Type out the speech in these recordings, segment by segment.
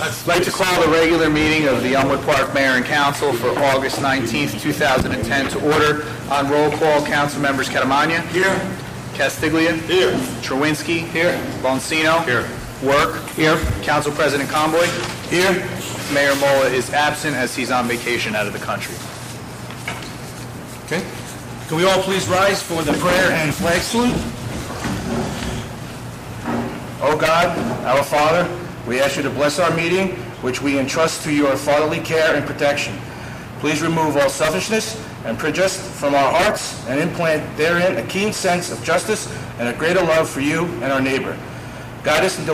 I'd like to call the regular meeting of the Elmwood Park Mayor and Council for August 19th, 2010 to order. On roll call, council members Catamagna. Here. Castiglia. Here. Trawinsky. Here. Boncino. Here. Work. Here. Council President Comboy. Here. Mayor Mola is absent as he's on vacation out of the country. Okay. Can we all please rise for the prayer and flag salute? Oh God, our Father, we ask you to bless our meeting, which we entrust to your fatherly care and protection. Please remove all selfishness and prejudice from our hearts and implant therein a keen sense of justice and a greater love for you and our neighbor. Guide us in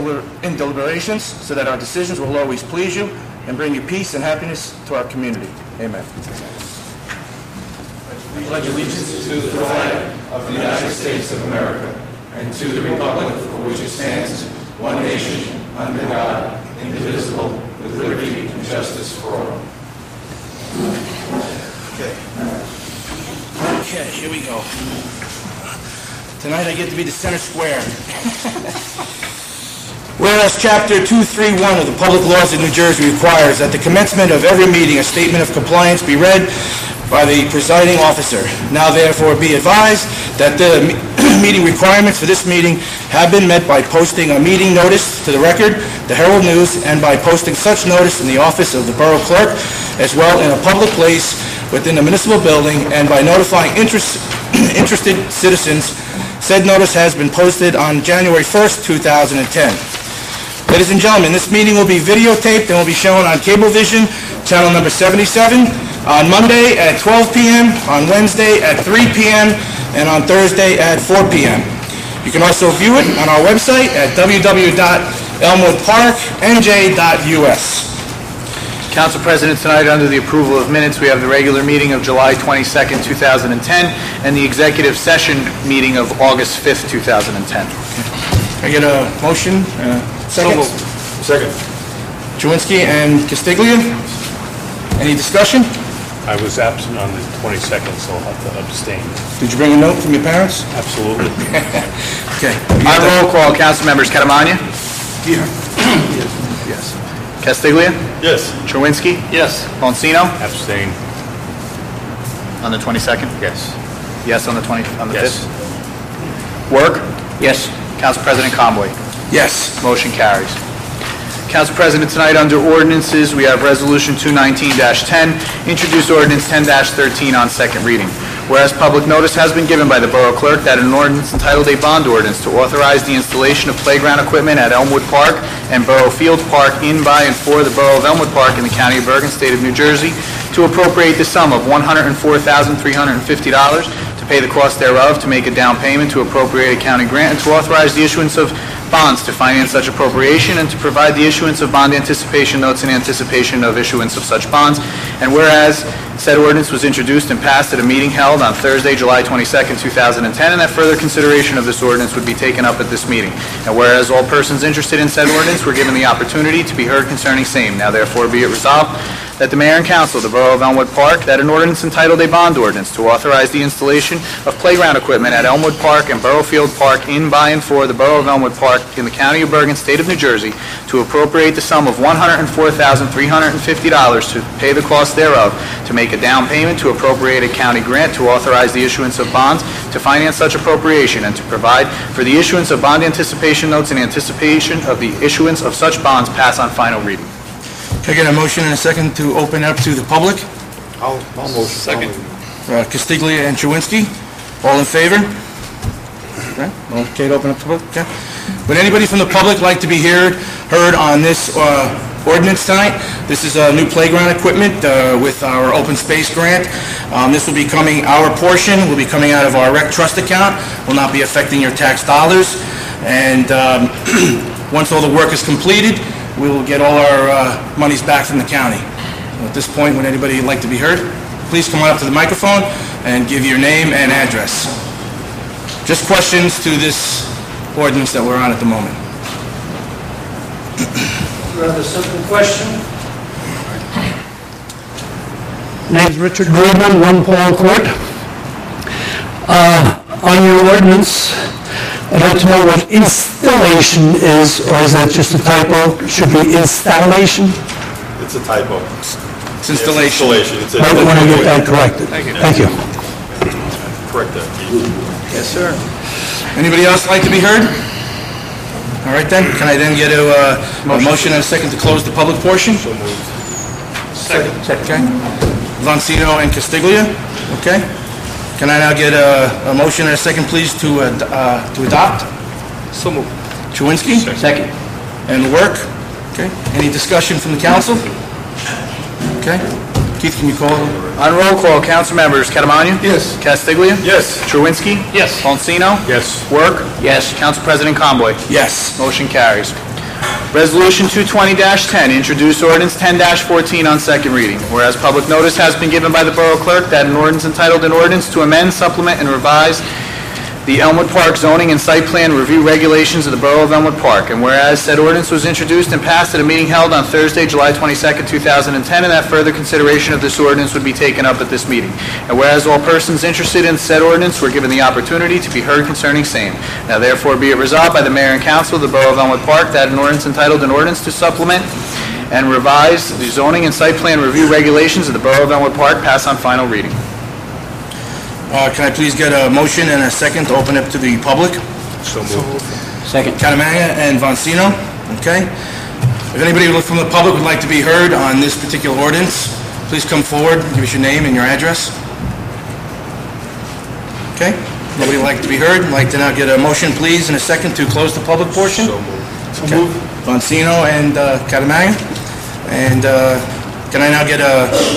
deliberations so that our decisions will always please you and bring you peace and happiness to our community. Amen. We pledge allegiance to the flag of the United States of America and to the republic for which it stands, one nation, under God, indivisible, with liberty and justice for all. Okay, here we go. Tonight I get to be the center square. Whereas Chapter 231 of the Public Laws of New Jersey requires that the commencement of every meeting a statement of compliance be read by the presiding officer. Now therefore be advised that the meeting requirements for this meeting have been met by posting a meeting notice to the record, the Herald News, and by posting such notice in the office of the Borough Clerk, as well in a public place within the municipal building, and by notifying interested citizens. Said notice has been posted on January 1st, 2010. Ladies and gentlemen, this meeting will be videotaped and will be shown on Cablevision, channel number 77, on Monday at 12 p.m., on Wednesday at 3 p.m., and on Thursday at 4 p.m. You can also view it on our website at www.elmwoodparknj.us. Council President, tonight under the approval of minutes, we have the regular meeting of July 22nd, 2010, and the executive session meeting of August 5th, 2010. Can I get a motion? Second? Second. Chawinski and Castiglia. Any discussion? I was absent on the 22nd, so I'll have to abstain. Did you bring a note from your parents? Absolutely. Okay. On roll call, council members Catamagna. Here. Yes. Castiglia. Yes. Trawinsky. Yes. Boncino. Abstain. On the 22nd. Yes. Yes on the 5th. Work. Yes. Council President Comboy. Yes. Motion carries. Council President, tonight under ordinances, we have Resolution 219-10, introduced ordinance 10-13 on second reading. Whereas public notice has been given by the Borough Clerk that an ordinance entitled a bond ordinance to authorize the installation of playground equipment at Elmwood Park and Borough Field Park in, by, and for the Borough of Elmwood Park in the County of Bergen, State of New Jersey, to appropriate the sum of $104,350 to pay the cost thereof, to make a down payment, to appropriate a county grant, and to authorize the issuance of bonds to finance such appropriation, and to provide the issuance of bond anticipation notes in anticipation of issuance of such bonds. And whereas said ordinance was introduced and passed at a meeting held on Thursday, July 22nd, 2010, and that further consideration of this ordinance would be taken up at this meeting. And whereas all persons interested in said ordinance were given the opportunity to be heard concerning same, now therefore be it resolved that the Mayor and Council of the Borough of Elmwood Park, that an ordinance entitled a bond ordinance to authorize the installation of playground equipment at Elmwood Park and Borough Field Park in, by, and for the Borough of Elmwood Park in the County of Bergen, State of New Jersey, to appropriate the sum of $104,350 to pay the cost thereof, to make a down payment, to appropriate a county grant, to authorize the issuance of bonds to finance such appropriation, and to provide for the issuance of bond anticipation notes in anticipation of the issuance of such bonds, pass on final reading. Can I get a motion and a second to open up to the public? I'll motion. Second. Castiglia and Chawinski. All in favor? Okay. Okay to open up to the public? Okay. Would anybody from the public like to be heard on this ordinance tonight? This is new playground equipment with our open space grant. This will be coming, our portion will be coming out of our rec trust account, will not be affecting your tax dollars. And once all the work is completed, we will get all our monies back from the county. At this point, would anybody like to be heard? Please come on up to the microphone and give your name and address. Just questions to this ordinance that we're on at the moment. Rather simple question. Name's Richard Goodman, 1 Paul Court. On your ordinance, I'd like to know what installation is, or is that just a typo? Should be installation? It's a typo. It's installation. I want to get that corrected. Thank you. Correct that, Keith. Yes, sir. Anybody else like to be heard? All right, then. Can I then get a motion and a second to close the public portion? So moved. Second. Okay. Vancino and Castiglia. Okay. Can I now get a motion and a second, please, to adopt? So moved. Chewinski? Second. And Work? Okay. Any discussion from the council? Okay. Keith, can you call? On roll call, council members Catamagna? Yes. Castiglia? Yes. Chewinski? Yes. Bonsino? Yes. Work? Yes. Council President Conboy? Yes. Motion carries. Resolution 220-10, introduced ordinance 10-14 on second reading. Whereas public notice has been given by the Borough Clerk that an ordinance entitled an ordinance to amend, supplement, and revise the Elmwood Park zoning and site plan review regulations of the Borough of Elmwood Park. And whereas said ordinance was introduced and passed at a meeting held on Thursday, July 22nd, 2010, and that further consideration of this ordinance would be taken up at this meeting. And whereas all persons interested in said ordinance were given the opportunity to be heard concerning same. Now therefore be it resolved by the Mayor and Council of the Borough of Elmwood Park that an ordinance entitled an ordinance to supplement and revise the zoning and site plan review regulations of the Borough of Elmwood Park pass on final reading. Can I please get a motion and a second to open up to the public? So moved. Second. Catamagna and Vancino. Okay. If anybody from the public would like to be heard on this particular ordinance, please come forward, give us your name and your address. Okay. Nobody would like to be heard? I'd like to now get a motion, please, and a second to close the public portion. So moved. Okay. Vancino and Catamagna. And can I now get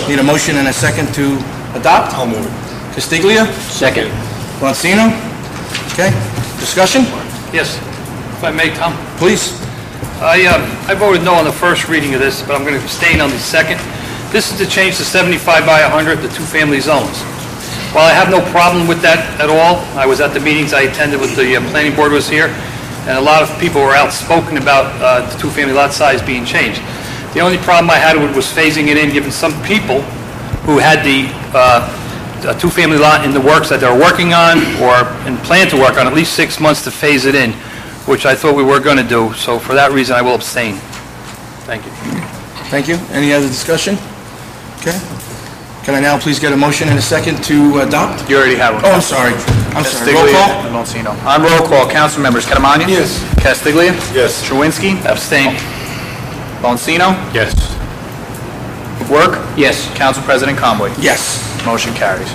need a motion and a second to adopt? I'll move it. Castiglia? Second. Vancino? Okay. Discussion? Yes, if I may, Tom. Please. I voted no on the first reading of this, but I'm going to abstain on the second. This is to change the 75 by 100 to two-family zones. While I have no problem with that at all, I was at the meetings I attended with the planning board was here, and a lot of people were outspoken about the two-family lot size being changed. The only problem I had was phasing it in, given some people who had the a two-family lot in the works that they're working on or and plan to work on at least 6 months to phase it in, which I thought we were going to do. So for that reason, I will abstain. Thank you. Thank you. Any other discussion? Okay. Can I now please get a motion and a second to adopt? You already have one. Oh, I'm sorry. Roll Castiglia call? and Bonsino. On roll call, council members Catamagna? Yes. Castiglia? Yes. Chewinski? Abstain. Bonsino? Yes. Work? Yes. Council President Conboy? Yes. Motion carries.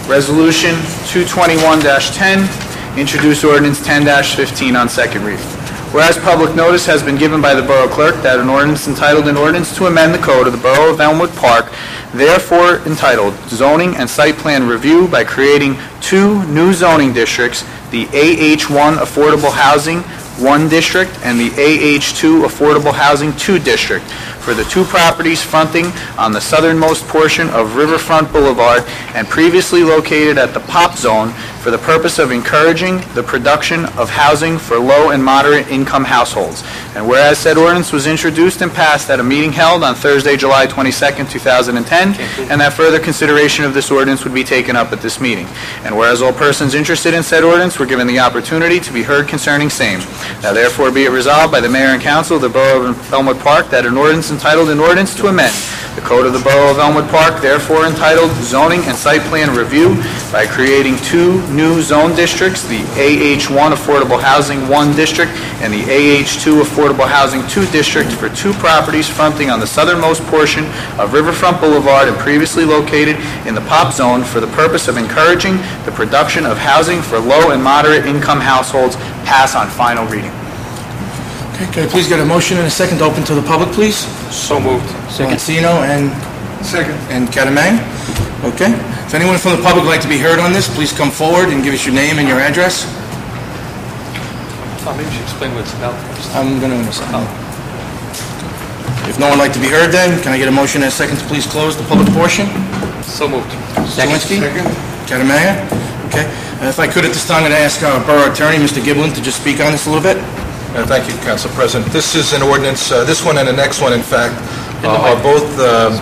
Resolution 221-10, introduced ordinance 10-15 on second reading. Whereas public notice has been given by the Borough Clerk that an ordinance entitled an ordinance to amend the code of the Borough of Elmwood Park, therefore entitled Zoning and Site Plan Review by creating two new zoning districts, the AH1 Affordable Housing 1 District and the AH2 Affordable Housing 2 District for the two properties fronting on the southernmost portion of Riverfront Boulevard and previously located at the POP Zone for the purpose of encouraging the production of housing for low and moderate income households. And whereas said ordinance was introduced and passed at a meeting held on Thursday, July 22nd, 2010, and that further consideration of this ordinance would be taken up at this meeting. And whereas all persons interested in said ordinance were given the opportunity to be heard concerning same. Now therefore be it resolved by the Mayor and Council of the Borough of Elmwood Park that an ordinance entitled an ordinance to amend the code of the Borough of Elmwood Park, therefore entitled Zoning and Site Plan Review by creating two new zone districts, the AH1 Affordable Housing 1 District and the AH2 Affordable Housing 2 District for two properties fronting on the southernmost portion of Riverfront Boulevard and previously located in the POP Zone for the purpose of encouraging the production of housing for low and moderate income households, pass on final reading. Okay, can I please get a motion and a second to open to the public, please? So moved. Vancino and Catamagna. Okay. If anyone from the public would like to be heard on this, please come forward and give us your name and your address. Tom, maybe you should explain what it's about first. I'm going to assign. If no one would like to be heard then, can I get a motion and a second to please close the public portion? So moved. Chewinski? Catamagna? Okay. If I could at this time, I'm going to ask our Borough Attorney, Mr. Giblin, to just speak on this a little bit. Thank you, Council President. This is an ordinance, this one and the next one, in fact, are both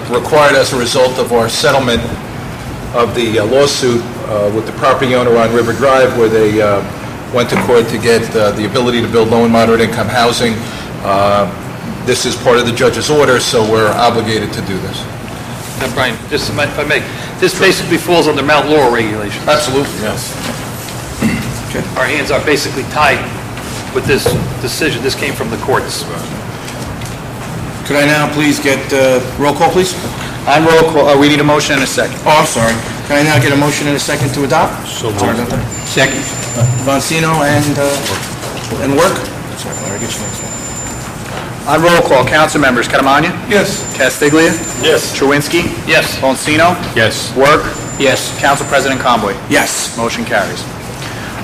required as a result of our settlement of the lawsuit with the property owner on River Drive, where they went to court to get the ability to build low and moderate income housing. This is part of the judge's order, so we're obligated to do this. Now, Brian, just if I may, this basically falls under Mount Laurel regulations. Absolutely, yes. Our hands are basically tied with this decision. This came from the courts. Could I now please get roll call, please? On roll call, we need a motion and a second. Oh, I'm sorry. Can I now get a motion and a second to adopt? So Sorry moved. about that. Second. Vansino and Work? Sorry, Larry, get your next one. On roll call, council members Catamania? Yes. Castiglia? Yes. Chawinski? Yes. Bonsino? Yes. Work? Yes. Council President Conboy? Yes. Motion carries.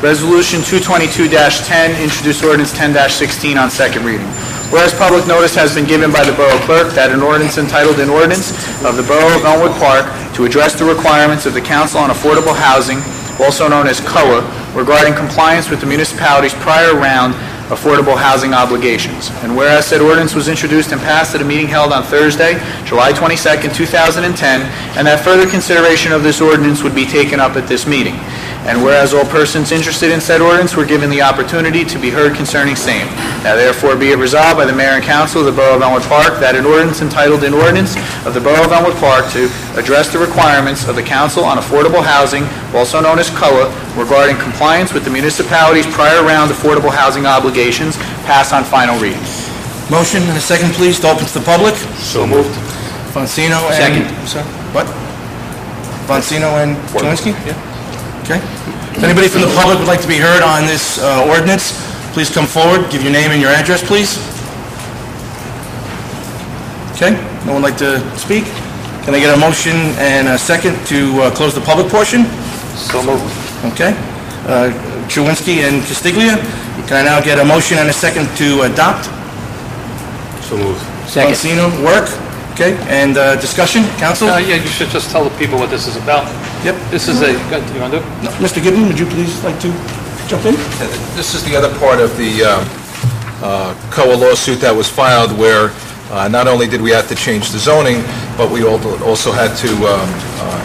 Resolution 222-10, introduced ordinance 10-16 on second reading. Whereas public notice has been given by the Borough Clerk that an ordinance entitled An Ordinance of the Borough of Elmwood Park to address the requirements of the Council on Affordable Housing, also known as COA, regarding compliance with the municipality's prior round affordable housing obligations. And whereas said ordinance was introduced and passed at a meeting held on Thursday, July 22nd, 2010, and that further consideration of this ordinance would be taken up at this meeting. And whereas all persons interested in said ordinance were given the opportunity to be heard concerning same. Now therefore be it resolved by the Mayor and Council of the Borough of Elmwood Park that an ordinance entitled An Ordinance of the Borough of Elmwood Park to address the requirements of the Council on Affordable Housing, also known as COA, regarding compliance with the municipality's prior round affordable housing obligations, pass on final reading. Motion and a second, please, to open to the public. So moved. Vansino and... Second. Sorry, what? Vansino and Chawinski? Yeah. Okay. If anybody from the public would like to be heard on this ordinance, please come forward, give your name and your address, please. Okay, no one like to speak? Can I get a motion and a second to close the public portion? So moved. Okay. Chawinski and Castiglia, can I now get a motion and a second to adopt? So moved. Vansino, Work? Okay, and discussion, council? Yeah, you should just tell the people what this is about. Yep. This is you want to do it? No, Mr. Gibbon, would you please like to jump in? This is the other part of the COA lawsuit that was filed, where not only did we have to change the zoning, but we also had to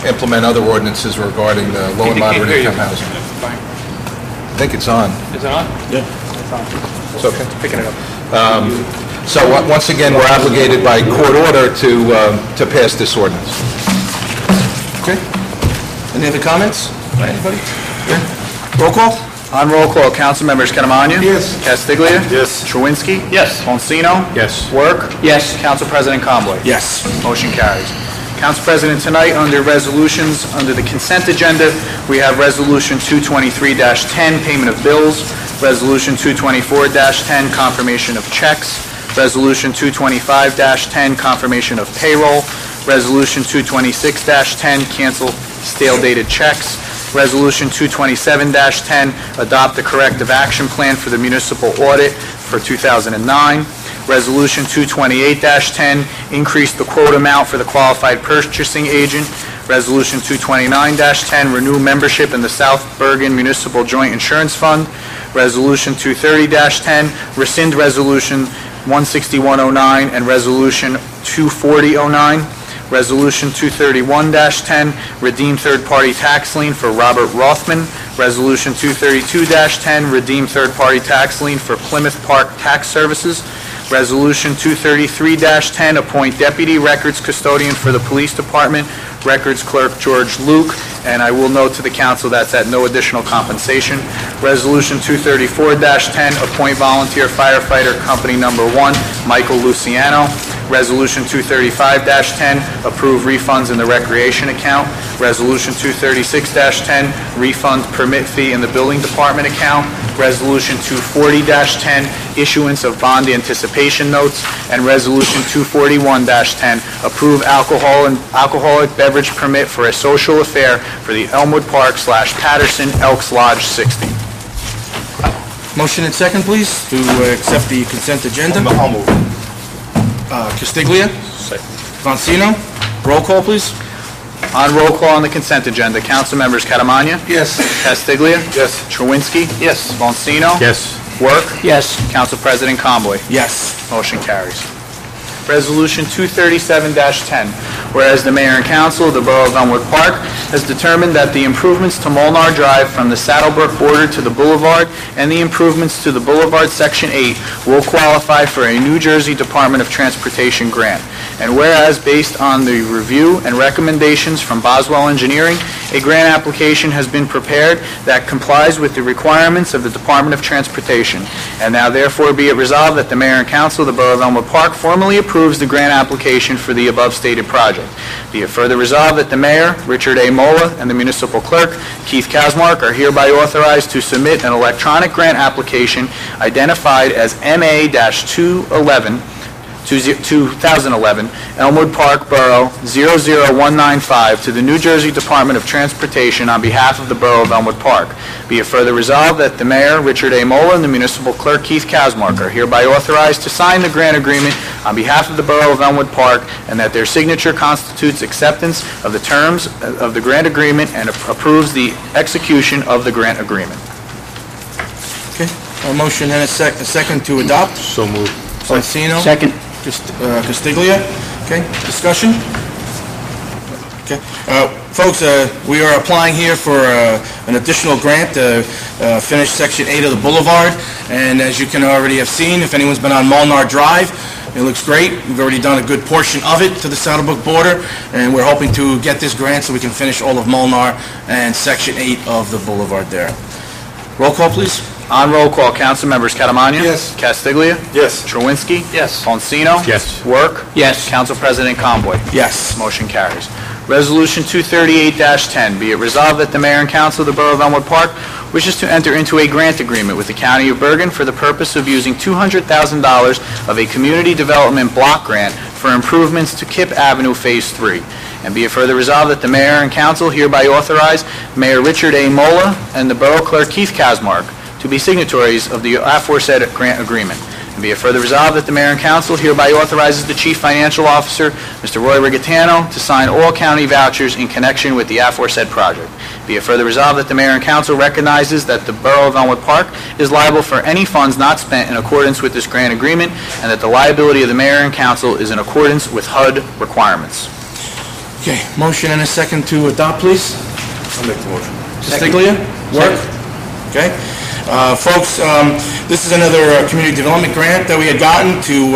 implement other ordinances regarding the low and moderate income housing. I think it's on. Is it on? Yeah. It's okay. Picking it up. So once again, we're obligated by court order to pass this ordinance. Okay. Any other comments by anybody? Okay. Roll call? On roll call, council members Catamania? Yes. Castiglia? Yes. Chawinski? Yes. Bonsino? Yes. Work? Yes. Council President Conboy? Yes. Motion carries. Council President, tonight, under resolutions, under the consent agenda, we have Resolution 223-10, payment of bills, Resolution 224-10, confirmation of checks, Resolution 225-10, confirmation of payroll, Resolution 226-10, cancel stale-dated checks, Resolution 227-10, adopt the corrective action plan for the municipal audit for 2009, Resolution 228-10, increase the quote amount for the qualified purchasing agent, Resolution 229-10, renew membership in the South Bergen Municipal Joint Insurance Fund, Resolution 230-10, rescind Resolution 16109 and Resolution 24009, Resolution 231-10, redeem third-party tax lien for Robert Rothman, Resolution 232-10, redeem third-party tax lien for Plymouth Park Tax Services, Resolution 233-10, appoint deputy records custodian for the police department, records clerk George Luke, and I will note to the council that's at no additional compensation. Resolution 234-10, appoint volunteer firefighter company number 1, Michael Luciano. Resolution 235-10, approve refunds in the recreation account. Resolution 236-10, refund permit fee in the building department account. Resolution 240-10, issuance of bond anticipation notes. And Resolution 241-10, approve alcoholic beverage permit for a social affair for the Elmwood Park/Patterson Elks Lodge 60. Motion and second, please, to accept the consent agenda. I'll move. Castiglia? Second. Vansino? Roll call, please. On roll call on the consent agenda, council members Catamania? Yes. Castiglia? Yes. Chawinski? Yes. Bonsino? Yes. Work? Yes. Council President Conboy? Yes. Motion carries. Resolution 237-10, whereas the Mayor and Council of the Borough of Elmwood Park has determined that the improvements to Molnar Drive from the Saddlebrook border to the Boulevard and the improvements to the Boulevard Section 8 will qualify for a New Jersey Department of Transportation grant. And whereas, based on the review and recommendations from Boswell Engineering, a grant application has been prepared that complies with the requirements of the Department of Transportation. And now therefore be it resolved that the Mayor and Council of the Borough of Elmwood Park formally approves the grant application for the above stated project. Be it further resolved that the Mayor, Richard A. Mola, and the Municipal Clerk, Keith Kasmark, are hereby authorized to submit an electronic grant application identified as MA-2011, Elmwood Park Borough 00195 to the New Jersey Department of Transportation on behalf of the Borough of Elmwood Park. Be it further resolved that the Mayor, Richard A. Mola, and the Municipal Clerk, Keith Kasmark, are hereby authorized to sign the grant agreement on behalf of the Borough of Elmwood Park, and that their signature constitutes acceptance of the terms of the grant agreement and approves the execution of the grant agreement. Okay, a motion and a second to adopt. So moved. Poncino. Second. Castiglia. Okay, discussion? Okay. Folks, we are applying here for an additional grant to finish Section 8 of the Boulevard, and as you can already have seen, if anyone's been on Molnar Drive, it looks great. We've already done a good portion of it to the Saddlebrook border, and we're hoping to get this grant so we can finish all of Molnar and Section 8 of the Boulevard there. Roll call, please. On roll call, council members Catamagna. Yes. Castiglia. Yes. Chirwinski. Yes. Poncino. Yes. Work. Yes. Council President Conboy. Yes. Motion carries. Resolution 238-10, be it resolved that the Mayor and Council of the Borough of Elmwood Park wishes to enter into a grant agreement with the County of Bergen for the purpose of using $200,000 of a Community Development Block Grant for improvements to Kip Avenue Phase 3. And be it further resolved that the Mayor and Council hereby authorize Mayor Richard A. Mola and the Borough Clerk Keith Kasmark to be signatories of the aforesaid grant agreement. And be it further resolved that the Mayor and Council hereby authorizes the Chief Financial Officer, Mr. Roy Rigatano, to sign all county vouchers in connection with the aforesaid project. Be it further resolved that the Mayor and Council recognizes that the Borough of Elmwood Park is liable for any funds not spent in accordance with this grant agreement, and that the liability of the Mayor and Council is in accordance with HUD requirements. Okay, motion and a second to adopt, please. I'll make the motion. Castiglia? Work? Okay. Folks, this is another community development grant that we had gotten to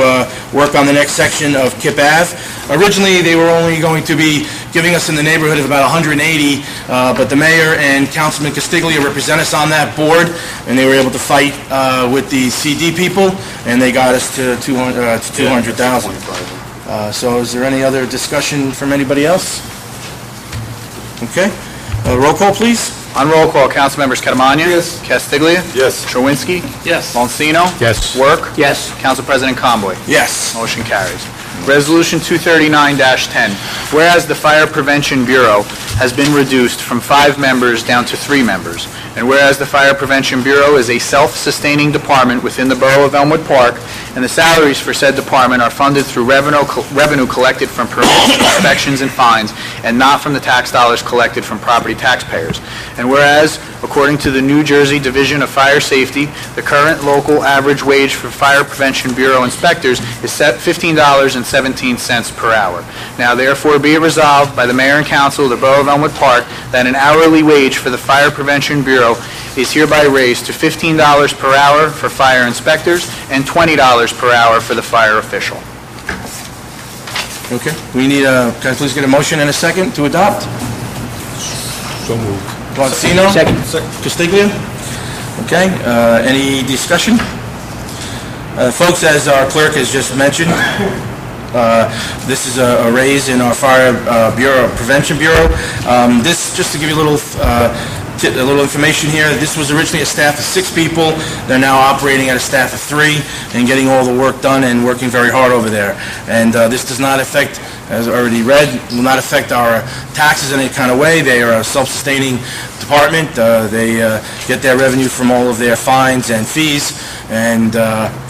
work on the next section of Kip Ave. Originally, they were only going to be giving us in the neighborhood of about 180, but the mayor and Councilman Castiglia represent us on that board, and they were able to fight with the CD people, and they got us to 200,000. So is there any other discussion from anybody else? Okay. Roll call, please. On roll call, council members Catamagna. Yes. Castiglia. Yes. Chirwinski. Yes. Poncino. Yes. Work. Yes. Council President Conboy. Yes. Motion carries. Resolution 239-10, whereas the Fire Prevention Bureau has been reduced from 5 members down to 3 members, and whereas the Fire Prevention Bureau is a self-sustaining department within the Borough of Elmwood Park, and the salaries for said department are funded through revenue collected from permits, inspections, and fines, and not from the tax dollars collected from property taxpayers. And whereas, according to the New Jersey Division of Fire Safety, the current local average wage for Fire Prevention Bureau inspectors is set $15.17 per hour. Now therefore be it resolved by the Mayor and Council of the Borough of Elmwood Park that an hourly wage for the Fire Prevention Bureau is hereby raised to $15 per hour for fire inspectors and $20 per hour for the fire official. Okay. We need can I please get a motion and a second to adopt? So moved. Poncino? Second. Castiglia? Okay. Any discussion? Folks, as our clerk has just mentioned, this is a raise in our Fire Bureau, Prevention Bureau. This, just to give you a little information here, this was originally a staff of 6 people. They're now operating at a staff of 3 and getting all the work done and working very hard over there. And this does not affect, as already read, will not affect our taxes in any kind of way. They are a self-sustaining department. They get their revenue from all of their fines and fees, and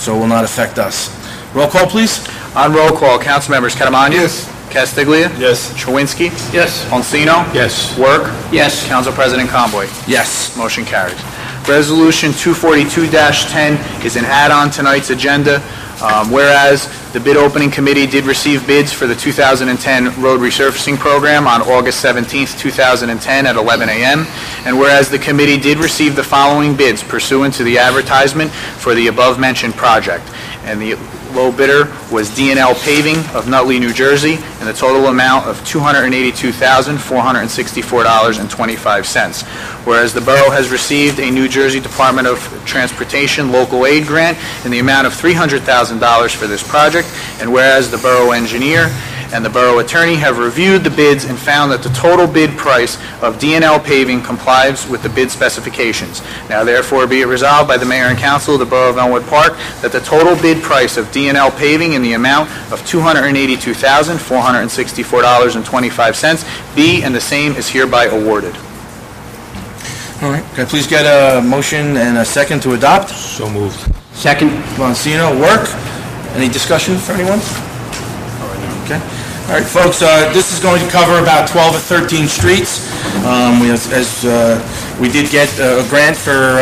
so it will not affect us. Roll call, please. On roll call, council members Catamagna. Yes. Castiglia. Yes. Chirwinski. Yes. Poncino. Yes. Work. Yes. Council President Conboy. Yes. Motion carries. Resolution 242-10 is an add-on tonight's agenda Whereas the bid opening committee did receive bids for the 2010 road resurfacing program on August 17th, 2010 at 11 a.m. And whereas the committee did receive the following bids pursuant to the advertisement for the above-mentioned project. And the low bidder was D&L Paving of Nutley, New Jersey, and the total amount of $282,464.25. Whereas the borough has received a New Jersey Department of Transportation local aid grant in the amount of $300,000 for this project, and whereas the borough engineer and the borough attorney have reviewed the bids and found that the total bid price of D&L Paving complies with the bid specifications. Now therefore be it resolved by the mayor and council of the borough of Elmwood Park that the total bid price of D&L Paving in the amount of $282,464.25 be and the same is hereby awarded. All right, can I please get a motion and a second to adopt? So moved. Second. Monsino, work? Any discussion for anyone? Okay. All right, folks, this is going to cover about 12 or 13 streets. We did get a grant for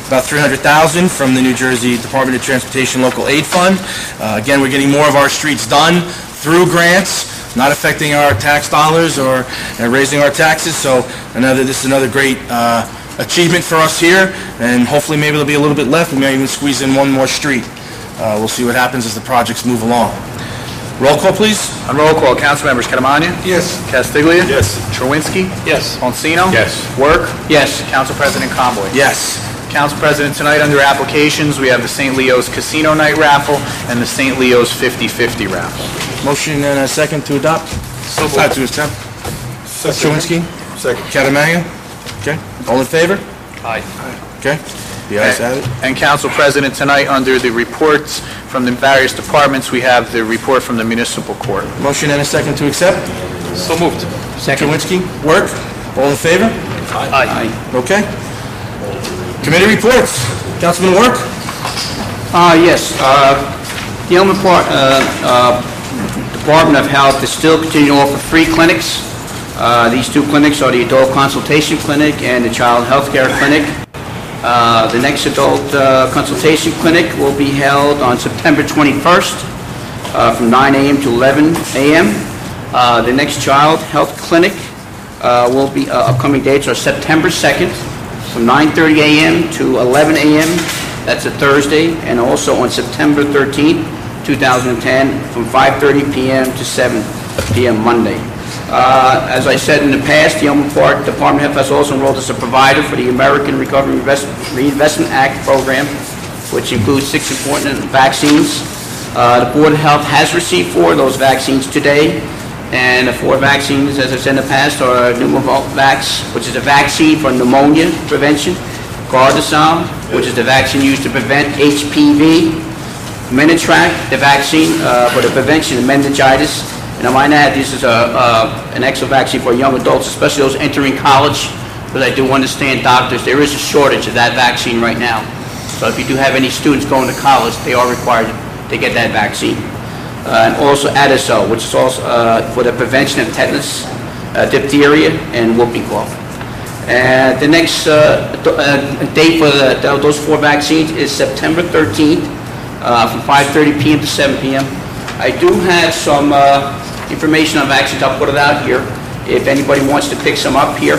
about $300,000 from the New Jersey Department of Transportation Local Aid Fund. Again, we're getting more of our streets done through grants, not affecting our tax dollars or raising our taxes. So this is another great achievement for us here, and hopefully maybe there'll be a little bit left. We may even squeeze in one more street. We'll see what happens as the projects move along. Roll call, please. On roll call, council members Catamagna. Yes. Castiglia. Yes. Cherwinski. Yes. Monsino. Yes. Work. Yes. Council President Conboy. Yes. Council President, tonight under applications, we have the St. Leo's Casino Night Raffle and the St. Leo's 50-50 Raffle. Motion and a second to adopt? So moved. To accept. Chewinski? Second. Catamagna? Okay. All in favor? Aye. Okay. The ayes have it. And Council President, tonight under the reports from the various departments, we have the report from the municipal court. Motion and a second to accept? So moved. Second. Chewinski? Work? All in favor? Aye. Okay. Committee reports. Councilman Work? Yes. The Elmwood Park Department of Health is still continuing to offer free clinics. These two clinics are the Adult Consultation Clinic and the Child Health Care Clinic. The next adult consultation clinic will be held on September 21st from 9 a.m. to 11 a.m. The next child health clinic will be, upcoming dates are September 2nd from 9:30 a.m. to 11 a.m. That's a Thursday, and also on September 13th, 2010 from 5:30 p.m. to 7 p.m. Monday. As I said in the past, the Elmwood Park Department of Health has also enrolled as a provider for the American Recovery Reinvestment Act program, which includes 6 important vaccines. The Board of Health has received 4 of those vaccines today, and the 4 vaccines, as I've said in the past, are Pneumovax, which is a vaccine for pneumonia prevention, Gardasil, which is the vaccine used to prevent HPV, Minitrack, the vaccine for the prevention of meningitis. And I might add, this is an excellent vaccine for young adults, especially those entering college, because I do understand, doctors, there is a shortage of that vaccine right now. So if you do have any students going to college, they are required to get that vaccine. And also Adazole, which is also for the prevention of tetanus, diphtheria, and whooping cough. The next date for those 4 vaccines is September 13th from 5:30 p.m. to 7 p.m. I do have some information on vaccines. I'll put it out here if anybody wants to pick some up here.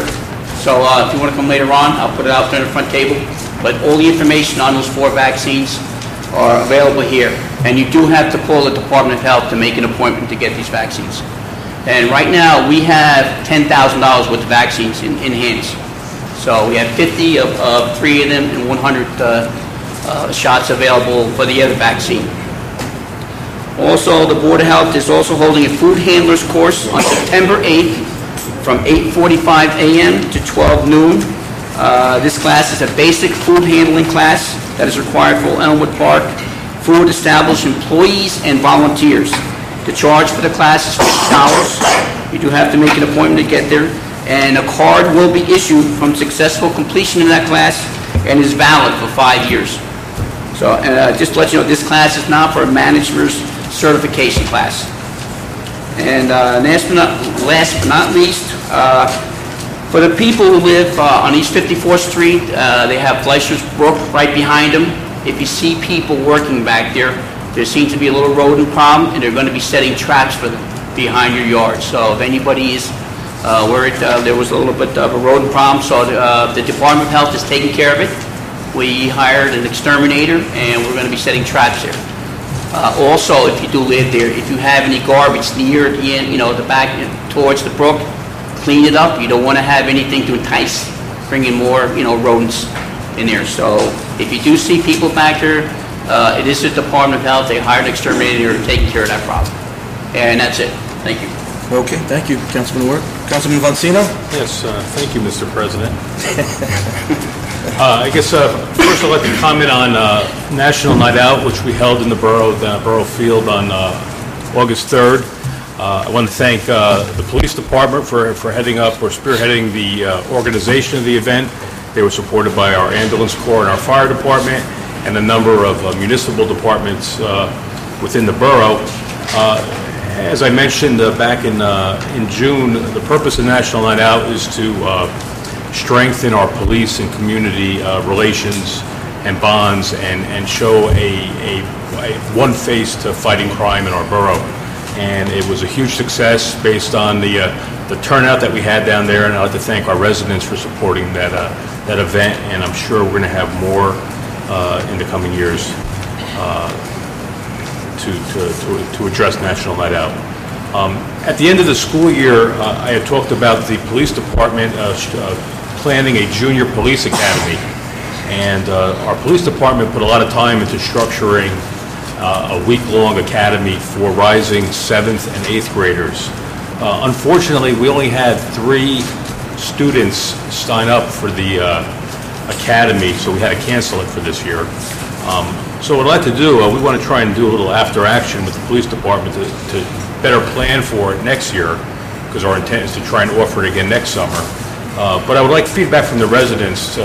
So if you want to come later on, I'll put it out there on the front table. But all the information on those 4 vaccines are available here. And you do have to call the Department of Health to make an appointment to get these vaccines. And right now, we have $10,000 worth of vaccines in hands. So we have 50 of 3 of them and 100 shots available for the other vaccine. Also, the Board of Health is also holding a food handlers course on September 8th from 8:45 a.m. to 12 noon. This class is a basic food handling class that is required for Elmwood Park food establishment employees and volunteers. The charge for the class is $50. You do have to make an appointment to get there, and a card will be issued from successful completion of that class and is valid for 5 years. So just to let you know, this class is not for a manager's certification class. And last but not least, for the people who live on East 54th Street, they have Fleischer's Brook right behind them. If you see people working back there, there seems to be a little rodent problem, and they're going to be setting traps for them behind your yard. So if anybody is worried, there was a little bit of a rodent problem, so the Department of Health is taking care of it. We hired an exterminator, and we're going to be setting traps there. Also, if you do live there, if you have any garbage near the end, the back towards the brook, clean it up. You don't want to have anything to entice bringing more, rodents in there. So if you do see people back there, it is the Department of Health. They hired an exterminator to take care of that problem. And that's it. Thank you. Okay, thank you, Councilman Ward. Councilman Vancino? Yes, thank you, Mr. President. I guess first I'd like to comment on National Night Out, which we held in the Borough Field on August 3rd. I want to thank the police department for heading up or spearheading the organization of the event. They were supported by our ambulance corps and our fire department and a number of municipal departments within the borough. As I mentioned back in June, the purpose of National Night Out is to strengthen our police and community relations and bonds and show a one face to fighting crime in our borough. And it was a huge success based on the turnout that we had down there, and I'd like to thank our residents for supporting that event, and I'm sure we're going to have more in the coming years to address National Night Out. At the end of the school year, I had talked about the police department planning a junior police academy, and our police department put a lot of time into structuring a week-long academy for rising 7th and 8th graders. Unfortunately, we only had 3 students sign up for the academy, so we had to cancel it for this year. So what I'd like to do, we want to try and do a little after-action with the police department to better plan for it next year, because our intent is to try and offer it again next summer. But I would like feedback from the residents,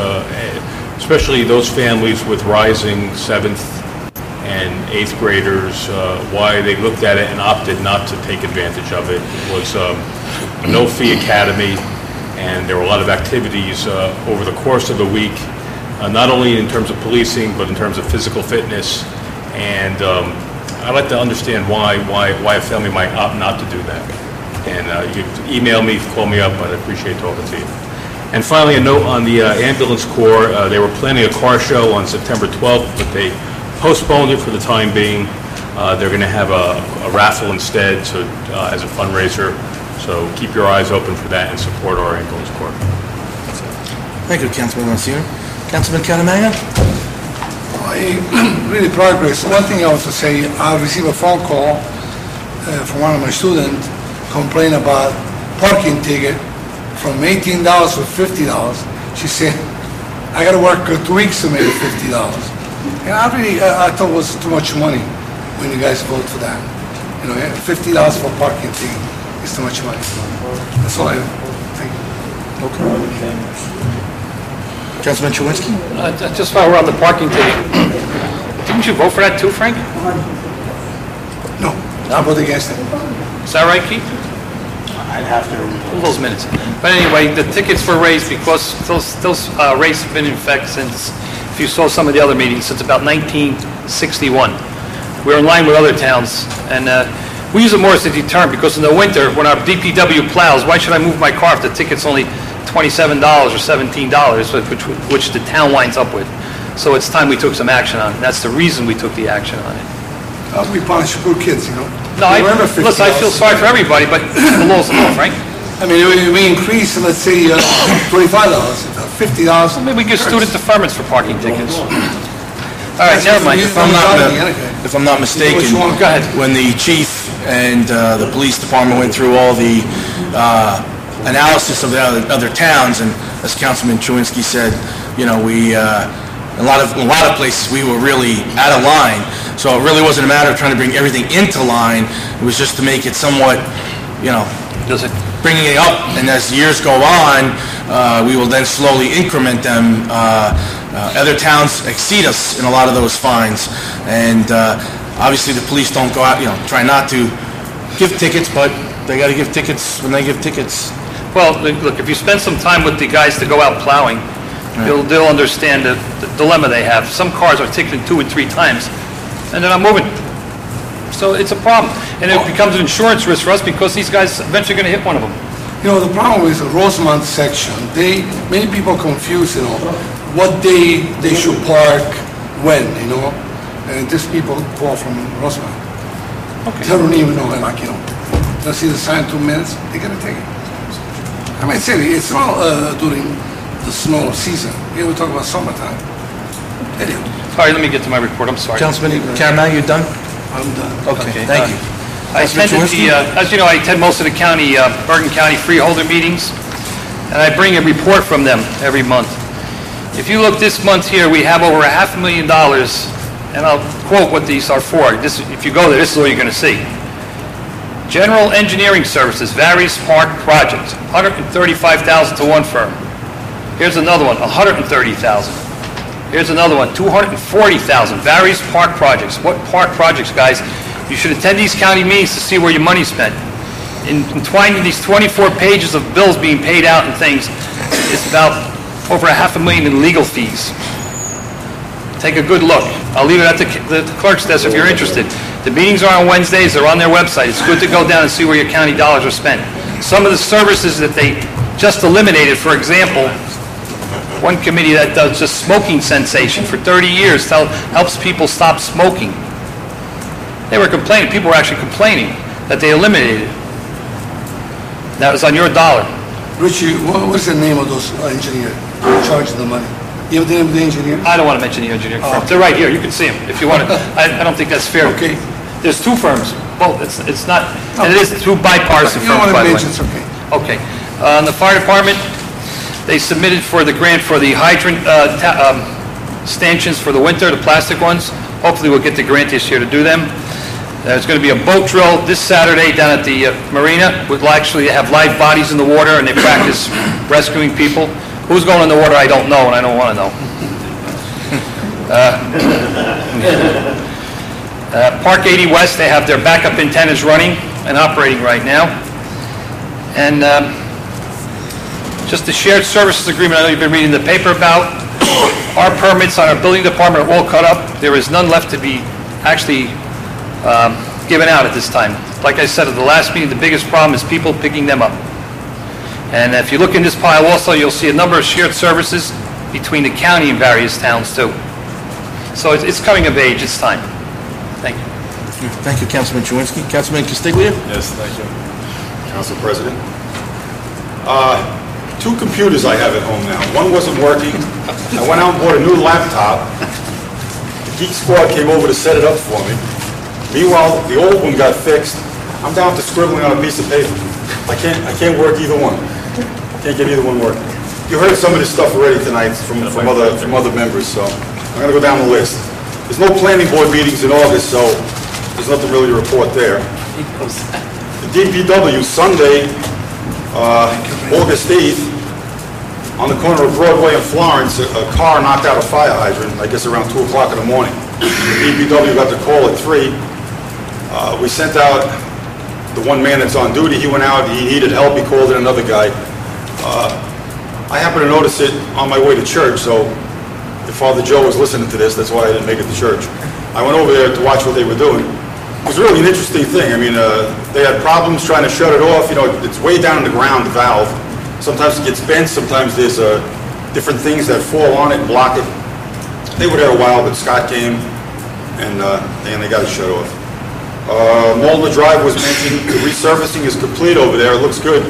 especially those families with rising 7th and 8th graders, why they looked at it and opted not to take advantage of it. It was a no-fee academy, and there were a lot of activities over the course of the week, not only in terms of policing, but in terms of physical fitness. And I'd like to understand why a family might opt not to do that. And you can email me, call me up, I'd appreciate talking to you. And finally, a note on the ambulance corps. They were planning a car show on September 12th, but they postponed it for the time being. They're going to have a raffle instead, so as a fundraiser. So keep your eyes open for that and support our ambulance corps. Thank you, Councilman Monsignor. Councilman Caramagna? Really progress. One thing I want to say, I received a phone call from one of my students complaining about parking ticket from $18 to $50. She said, I got to work 2 weeks to make $50. And I thought it was too much money when you guys vote for that. $50 for parking ticket is too much money. That's all I think. Okay. Councilman Chewinski? Just while we're on the parking ticket, didn't you vote for that too, Frank? No, I voted against it. Is that right, Keith? I'd have to. All those minutes. But anyway, the tickets were raised because those rates have been in effect since, if you saw some of the other meetings, since about 1961. We're in line with other towns, and we use it more as a deterrent because in the winter, when our DPW plows, why should I move my car if the ticket's only $27 or $17, which the town winds up with? So it's time we took some action on it. That's the reason we took the action on it. We punish poor kids, No, listen, I feel sorry for everybody, but the law's the law, Frank. I mean, we increase, let's say, $25, $50. Maybe we give student deferments for parking tickets. All right, never mind. If I'm not mistaken, Go ahead. when the chief and the police department went through all the analysis of the other towns, and as Councilman Chewinski said, we a lot of places we were really out of line. So it really wasn't a matter of trying to bring everything into line. It was just to make it somewhat, bringing it up. And as years go on, we will then slowly increment them. Other towns exceed us in a lot of those fines. And obviously the police don't go out, try not to give tickets, but they got to give tickets when they give tickets. Well, look, if you spend some time with the guys to go out plowing, they'll understand the dilemma they have. Some cars are ticketed 2 and 3 times, and they're not moving. So it's a problem. And it becomes an insurance risk for us because these guys eventually going to hit one of them. You know, the problem is the Rosemont section, many people confuse, what day they should park, when, and these people go from Rosemont. They don't even know, they'll see the sign 2 minutes, they're gonna take it. I mean, it's not during the snow season, here we talk about summertime. Anyway, All right, let me get to my report, I'm sorry. Councilman Caramel, you done? I'm done. Okay, thank you. I attended as you know, I attend most of the Bergen County freeholder meetings, and I bring a report from them every month. If you look this month here, we have over $500,000, and I'll quote what these are for. If you go there, this is what you're going to see. General engineering services, various park projects, $135,000 to one firm. Here's another one, $130,000. Here's another one, $240,000, various park projects. What park projects, guys? You should attend these county meetings to see where your money's spent. Entwined in these 24 pages of bills being paid out and things, it's about over $500,000 in legal fees. Take a good look. I'll leave it at the clerk's desk if you're interested. The meetings are on Wednesdays, they're on their website. It's good to go down and see where your county dollars are spent. Some of the services that they just eliminated, for example, one committee that does just smoking cessation for 30 years helps people stop smoking. They were complaining, people were actually complaining that they eliminated it. That was on your dollar. Richie, what's the name of those engineers who charge the money? You have the name of the engineer? I don't want to mention the engineering firms. They're right here, you can see them if you want to. I don't think that's fair. Okay. There's two firms. Well, it's not, and it is two bipartisan You don't firms, want by to the way. mention, it's okay. Okay. On the fire department, they submitted for the grant for the hydrant stanchions for the winter, the plastic ones. Hopefully we'll get the grant this year to do them. There's going to be a boat drill this Saturday down at the marina. We'll actually have live bodies in the water, and they practice rescuing people. Who's going in the water, I don't know, and I don't want to know. Park 80 West, they have their backup antennas running and operating right now. And just the shared services agreement, I know you've been reading the paper about. Our permits on our building department are all cut up. There is none left to be actually given out at this time. Like I said at the last meeting, the biggest problem is people picking them up. And if you look in this pile also, you'll see a number of shared services between the county and various towns too. So it's coming of age, it's time. Thank you. Thank you, Councilman Chewinski. Councilman Castiglia? Yes, thank you, Council President. Two computers I have at home now. One wasn't working. I went out and bought a new laptop. The Geek Squad came over to set it up for me. Meanwhile, the old one got fixed. I'm down to scribbling on a piece of paper. I can't work either one. Can't get either one working. You heard some of this stuff already tonight from other members, so I'm going to go down the list. There's no planning board meetings in August, so there's nothing really to report there. The DPW, Sunday, August 8th, on the corner of Broadway and Florence, a car knocked out a fire hydrant, I guess around 2 o'clock in the morning. The DPW got the call at 3. We sent out the one man that's on duty. He went out, he needed help, he called in another guy. I happened to notice it on my way to church, so if Father Joe was listening to this, that's why I didn't make it to church. I went over there to watch what they were doing. It was really an interesting thing. I mean, they had problems trying to shut it off. You know, it's way down in the ground, the valve. Sometimes it gets bent, sometimes there's different things that fall on it and block it. They were there a while, but Scott came, and they got it shut off. Mulder Drive was mentioned. The resurfacing is complete over there. It looks good.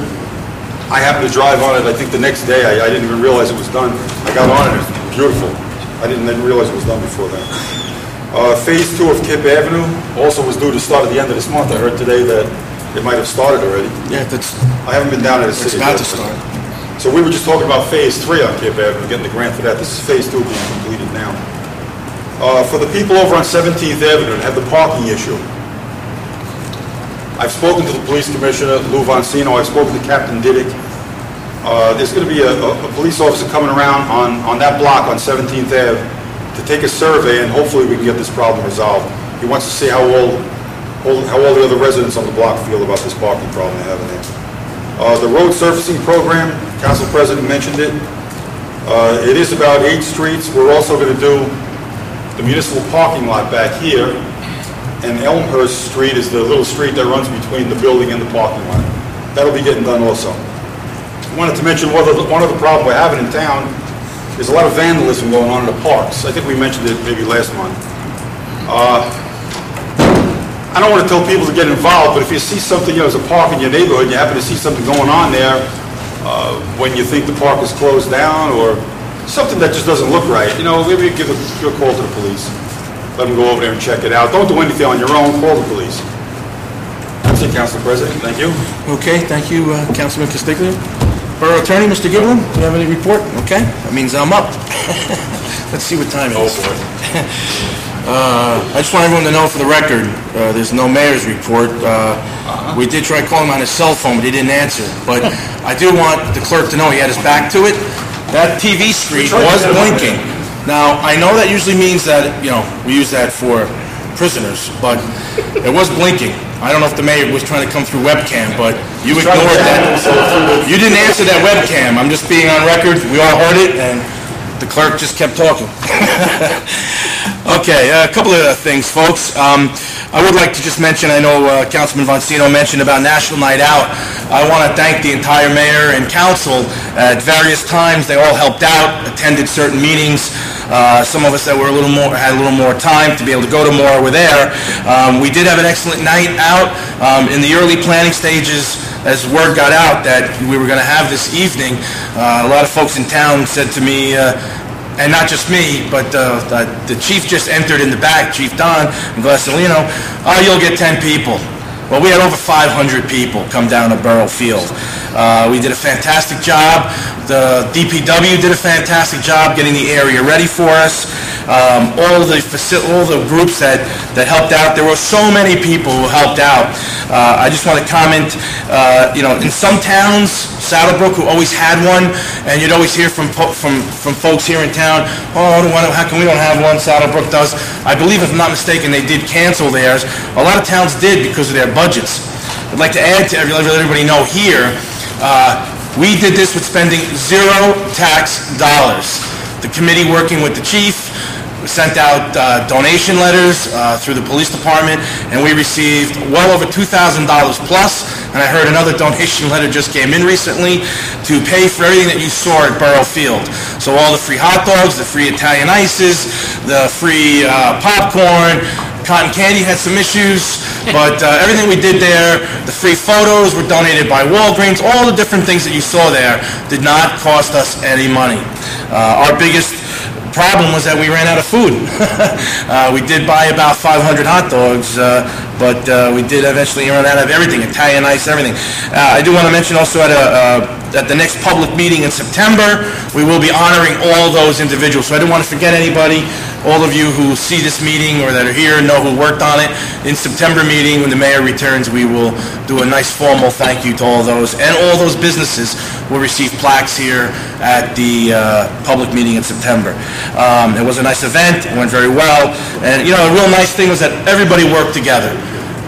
I happened to drive on it, I think the next day. I didn't even realize it was done. I got on it, it's beautiful. I didn't realize it was done before that. Phase 2 of Kip Avenue also was due to start at the end of this month. I heard today that it might have started already. Yeah, I haven't been down to the city. it's about to start. So we were just talking about Phase 3 on Kip Avenue, getting the grant for that. This is Phase 2 being completed now. For the people over on 17th Avenue that have the parking issue, I've spoken to the police commissioner, Lou Vancino. I've spoken to Captain Diddick. There's going to be a police officer coming around on that block on 17th Ave to take a survey, and hopefully we can get this problem resolved. He wants to see how all the other residents on the block feel about this parking problem they have in there. The road surfacing program, Council President mentioned it. It is about 8 streets. We're also going to do the municipal parking lot back here. and Elmhurst Street is the little street that runs between the building and the parking lot. That'll be getting done also. I wanted to mention one other problem we're having in town. There's a lot of vandalism going on in the parks. I think we mentioned it maybe last month. I don't want to tell people to get involved, but if you see something, there's a park in your neighborhood, and you happen to see something going on there when you think the park is closed down, or something that just doesn't look right, maybe give a call to the police. Let them go over there and check it out. Don't do anything on your own, call the police. That's it, Council President. Thank you. Okay, thank you, Councilman Castiglione. Borough Attorney, Mr. Giblin, do you have any report? Okay, that means I'm up. Let's see what time it is. I just want everyone to know for the record, there's no mayor's report. We did try calling him on his cell phone, but he didn't answer. But I do want the clerk to know he had his back to it. That TV screen was blinking. Now, I know that usually means that, we use that for prisoners, but it was blinking. I don't know if the mayor was trying to come through webcam, but you ignored that. You didn't answer that webcam. I'm just being on record. We all heard it, and the clerk just kept talking. Okay, a couple of things, folks. I would like to just mention, I know Councilman Vancino mentioned about National Night Out. I want to thank the entire mayor and council. At various times, they all helped out, attended certain meetings. Some of us that were had a little more time to be able to go to more were there. We did have an excellent night out. In the early planning stages, as word got out that we were going to have this evening, a lot of folks in town said to me, and not just me, but the chief just entered in the back, Chief Don Glasolino, you'll get 10 people. Well, we had over 500 people come down to Borough Field. We did a fantastic job. The DPW did a fantastic job getting the area ready for us. All the groups that helped out. There were so many people who helped out. I just want to comment, in some towns, Saddlebrook, who always had one, and you'd always hear from folks here in town, how come we don't have one? Saddlebrook does. I believe, if I'm not mistaken, they did cancel theirs. A lot of towns did because of their budgets. I'd like to add to let everybody know here, we did this with spending zero tax dollars. The committee, working with the chief, sent out donation letters through the police department, and we received well over $2,000 plus, and I heard another donation letter just came in recently to pay for everything that you saw at Borough Field. So all the free hot dogs, the free Italian ices, the free popcorn, cotton candy had some issues, but everything we did there, the free photos were donated by Walgreens, all the different things that you saw there did not cost us any money. Our biggest problem was that we ran out of food. We did buy about 500 hot dogs, but we did eventually run out of everything, Italian ice, everything. I do want to mention also at the next public meeting in September, we will be honoring all those individuals. So I don't want to forget anybody. All of you who see this meeting or that are here know who worked on it. In September meeting, when the mayor returns, we will do a nice formal thank you to all those, and all those businesses will receive plaques here at the public meeting in September. It was a nice event. It went very well. And, a real nice thing was that everybody worked together.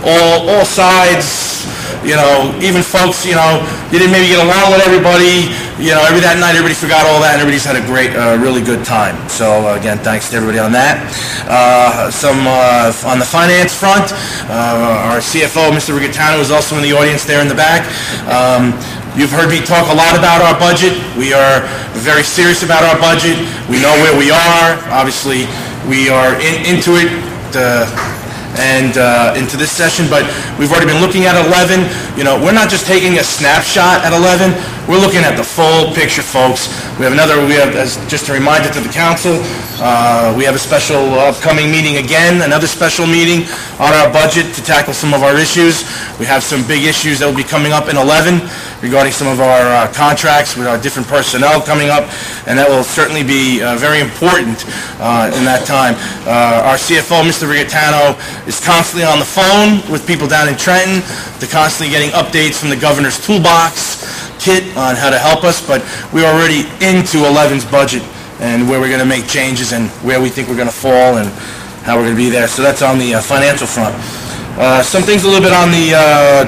All sides, even folks, you didn't maybe get along with everybody, that night everybody forgot all that, and everybody just had a great, really good time. So, again, thanks to everybody on that. On the finance front, our CFO, Mr. Rigatano, is also in the audience there in the back. You've heard me talk a lot about our budget. We are very serious about our budget. We know where we are. Obviously, we are into it and into this session, but we've already been looking at 11. We're not just taking a snapshot at 11. We're looking at the full picture, folks. We have just a reminder to the council, we have a special upcoming meeting again, another special meeting on our budget to tackle some of our issues. We have some big issues that will be coming up in 11 regarding some of our contracts with our different personnel coming up, and that will certainly be very important in that time. Our CFO, Mr. Rigatano, is constantly on the phone with people down in Trenton. They're constantly getting updates from the governor's toolbox kit on how to help us, but we're already into 11's budget and where we're going to make changes and where we think we're going to fall and how we're going to be there. So that's on the financial front. Some things a little bit on the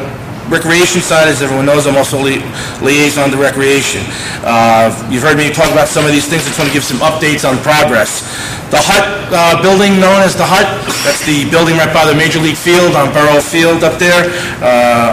recreation side, as everyone knows, I'm also liaison to recreation. You've heard me talk about some of these things. I just want to give some updates on progress. The Hut building, known as the Hut, that's the building right by the Major League Field on Borough Field up there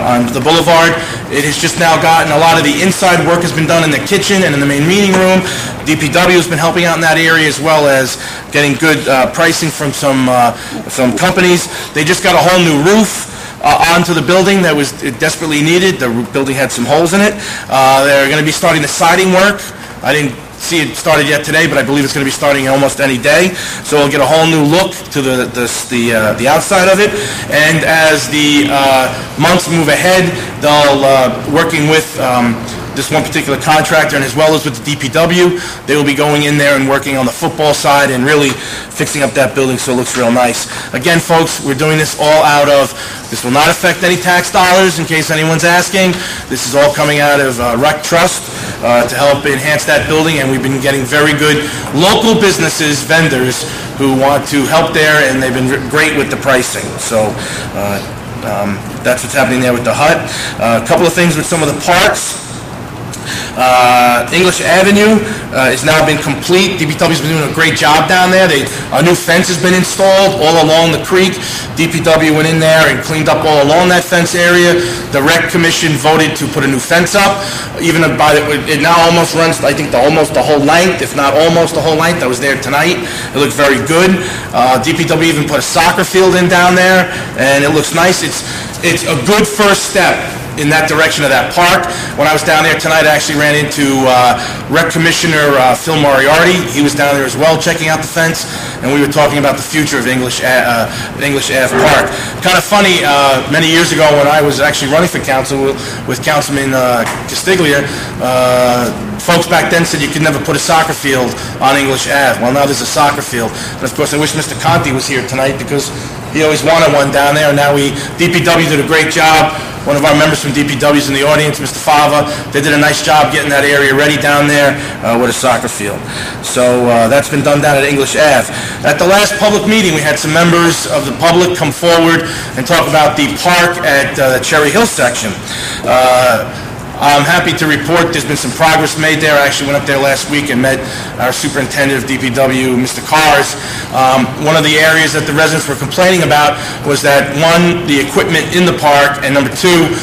on the boulevard. It has just now gotten, a lot of the inside work has been done in the kitchen and in the main meeting room. DPW has been helping out in that area, as well as getting good pricing from some companies. They just got a whole new roof onto the building that was desperately needed. The building had some holes in it. They're going to be starting the siding work. I didn't see it started yet today, but I believe it's going to be starting almost any day. So we'll get a whole new look to the outside of it. And as the months move ahead, they'll working with this one particular contractor, and as well as with the DPW, they will be going in there and working on the football side and really fixing up that building so it looks real nice. Again, folks, we're doing this all out of, this will not affect any tax dollars, in case anyone's asking. This is all coming out of Rec Trust to help enhance that building, and we've been getting very good local businesses, vendors, who want to help there, and they've been great with the pricing. So that's what's happening there with the Hut. A couple of things with some of the parks. English Avenue has now been complete. DPW's been doing a great job down there. A new fence has been installed all along the creek. DPW went in there and cleaned up all along that fence area. The Rec Commission voted to put a new fence up. Even it now almost runs, I think, almost the whole length, if not almost the whole length. I was there tonight. It looked very good. DPW even put a soccer field in down there, and it looks nice. It's a good first step in that direction of that park. When I was down there tonight, I actually ran into Rec Commissioner Phil Moriarty. He was down there as well, checking out the fence, and we were talking about the future of English Ave Park. Kind of funny, many years ago when I was actually running for council with Councilman Castiglia, folks back then said you could never put a soccer field on English Ave. Well, now there's a soccer field. But of course, I wish Mr. Conti was here tonight, because he always wanted one down there, and now DPW did a great job. One of our members from DPW is in the audience, Mr. Fava. They did a nice job getting that area ready down there with a soccer field. So that's been done down at English Ave. At the last public meeting, we had some members of the public come forward and talk about the park at the Cherry Hill section. I'm happy to report there's been some progress made there. I actually went up there last week and met our superintendent of DPW, Mr. Cars. One of the areas that the residents were complaining about was that, one, the equipment in the park, and number two,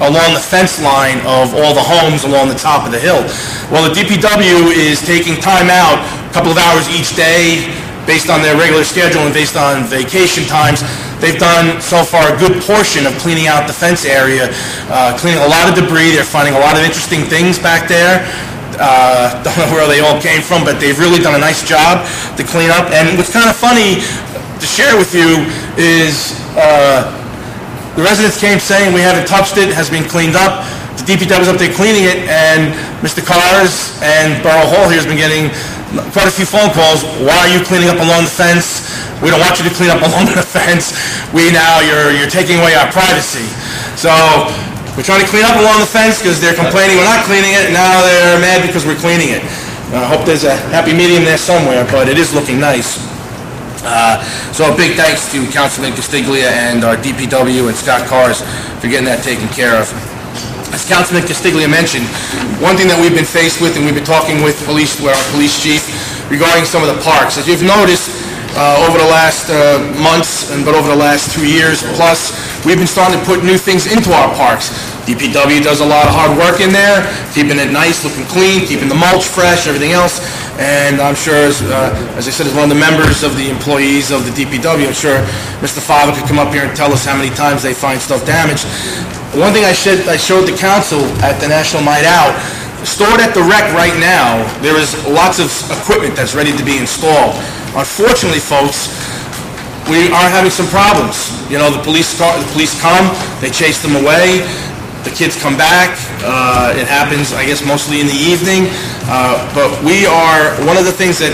along the fence line of all the homes along the top of the hill. Well, the DPW is taking time out, a couple of hours each day, based on their regular schedule and based on vacation times. They've done, so far, a good portion of cleaning out the fence area, cleaning a lot of debris. They're finding a lot of interesting things back there. Don't know where they all came from, but they've really done a nice job to clean up. And what's kind of funny to share with you is the residents came saying we haven't touched it, it has been cleaned up. The DPW was up there cleaning it, and Mr. Cars and Borough Hall here has been getting quite a few phone calls. Why are you cleaning up along the fence? We don't want you to clean up along the fence. You're taking away our privacy. So we're trying to clean up along the fence because they're complaining we're not cleaning it, and now they're mad because we're cleaning it. I hope there's a happy medium there somewhere, but it is looking nice. So a big thanks to Councilman Castiglia and our DPW and Scott Cars for getting that taken care of. As Councilman Castiglia mentioned, one thing that we've been faced with, and we've been talking with our police chief regarding some of the parks. As you've noticed, over the last months, but over the last 2 years plus, we've been starting to put new things into our parks. DPW does a lot of hard work in there, keeping it nice, looking clean, keeping the mulch fresh, everything else. And I'm sure, as I said, as one of the members of the employees of the DPW, I'm sure Mr. Fava could come up here and tell us how many times they find stuff damaged. One thing I showed the council at the National Night Out, stored at the Rec right now, there is lots of equipment that's ready to be installed. Unfortunately, folks, we are having some problems. You know, the police come, they chase them away, the kids come back. It happens, I guess, mostly in the evening. But one of the things that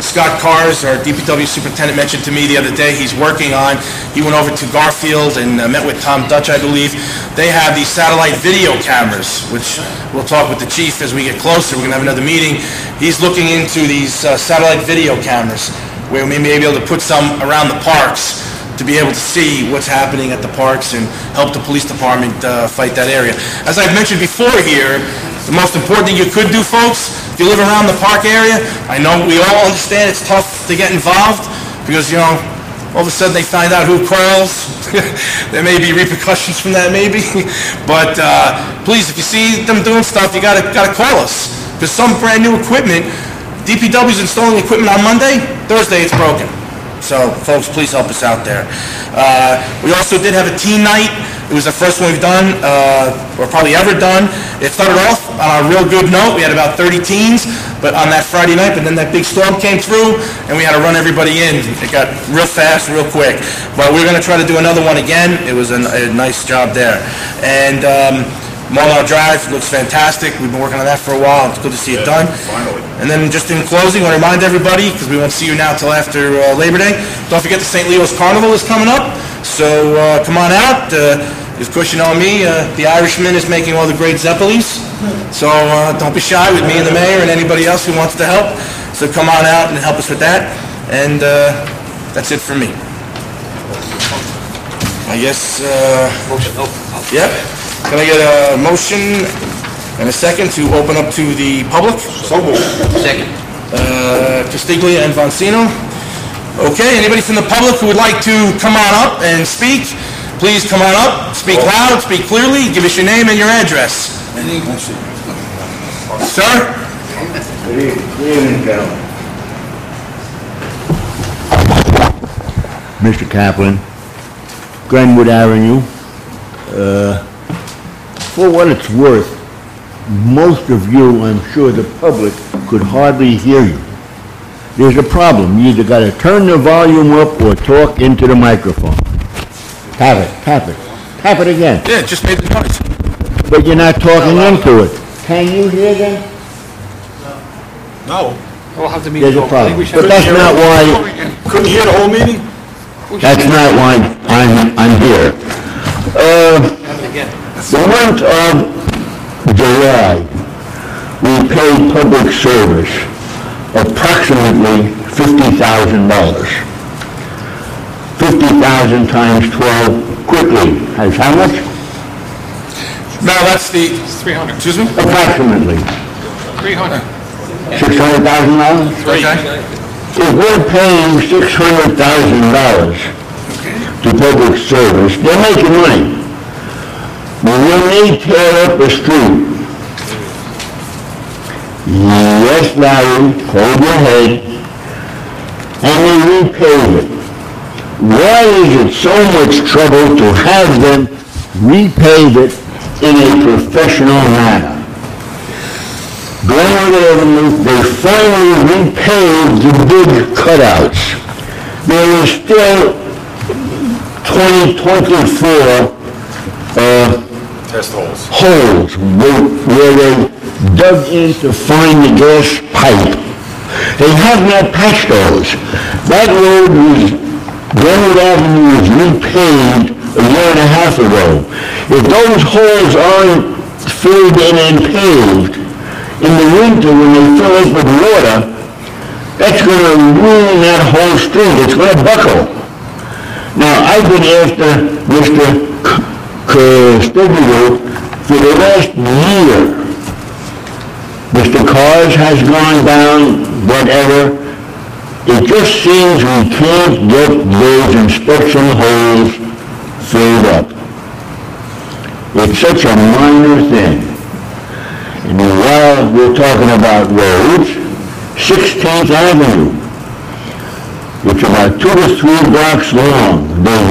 Scott Cars, our DPW superintendent, mentioned to me the other day he's working on, he went over to Garfield and met with Tom Dutch, I believe. They have these satellite video cameras, which we'll talk with the chief as we get closer. We're going to have another meeting. He's looking into these satellite video cameras, where we may be able to put some around the parks to be able to see what's happening at the parks and help the police department fight that area. As I've mentioned before here, the most important thing you could do, folks, if you live around the park area, I know we all understand it's tough to get involved because, you know, all of a sudden they find out who crawls. There may be repercussions from that, maybe. But please, if you see them doing stuff, you gotta call us. Because some brand new equipment, DPW's installing equipment on Monday, Thursday it's broken. So, folks, please help us out there. We also did have a teen night. It was the first one we've done, or probably ever done. It started off on a real good note. We had about 30 teens, but on that Friday night, but then that big storm came through, and we had to run everybody in. It got real fast, real quick. But we're going to try to do another one again. It was a nice job there. And Multnomah Drive looks fantastic. We've been working on that for a while. It's good to see it done. Finally. And then just in closing, I want to remind everybody, because we won't see you now till after Labor Day, don't forget the St. Leo's Carnival is coming up. So come on out. Of course, you know me, the Irishman is making all the great Zeppelis. So don't be shy with me and the mayor and anybody else who wants to help. So come on out and help us with that. And that's it for me. I guess, yep. Can I get a motion and a second to open up to the public? So moved. Second. Castiglia and Vancino. Okay, anybody from the public who would like to come on up and speak, please come on up, speak loud, speak clearly, give us your name and your address. Sir? Good evening, gentlemen. Mr. Kaplan, Glenwood Avenue. For what it's worth, most of you, I'm sure the public, could hardly hear you. There's a problem. You either got to turn the volume up or talk into the microphone. Tap it, tap it. Tap it again. Yeah, just made the noise. But you're not talking into it. Can you hear them? No. We'll have to meet. There's a problem. But that's not why, Couldn't hear the whole meeting? that's not why I'm here. The month of July, we paid public service approximately $50,000. 50,000 times 12 quickly has how much? No, that's the... 300. Excuse me? Approximately. 300. $600,000? Okay. If we're paying $600,000 to public service, they're making money. But when they tear up a street, yes, Larry, hold your head, and they repave it. Why is it so much trouble to have them repave it in a professional manner? Glenwood Avenue, they finally repaved the big cutouts. There is still 24 Test holes. holes where they dug in to find the gas pipe. They have not patched those. That road was, Glenwood Avenue was repaved a year and a half ago. If those holes aren't filled in and paved, in the winter when they fill up with water, that's going to ruin that whole street. It's going to buckle. Now, I've been after Mr. Castiglia for the last year. Mr. Cars has gone down, whatever. It just seems we can't get those inspection holes filled up. It's such a minor thing. And while we're talking about roads, 16th Avenue, it's about 2 to 3 blocks long. They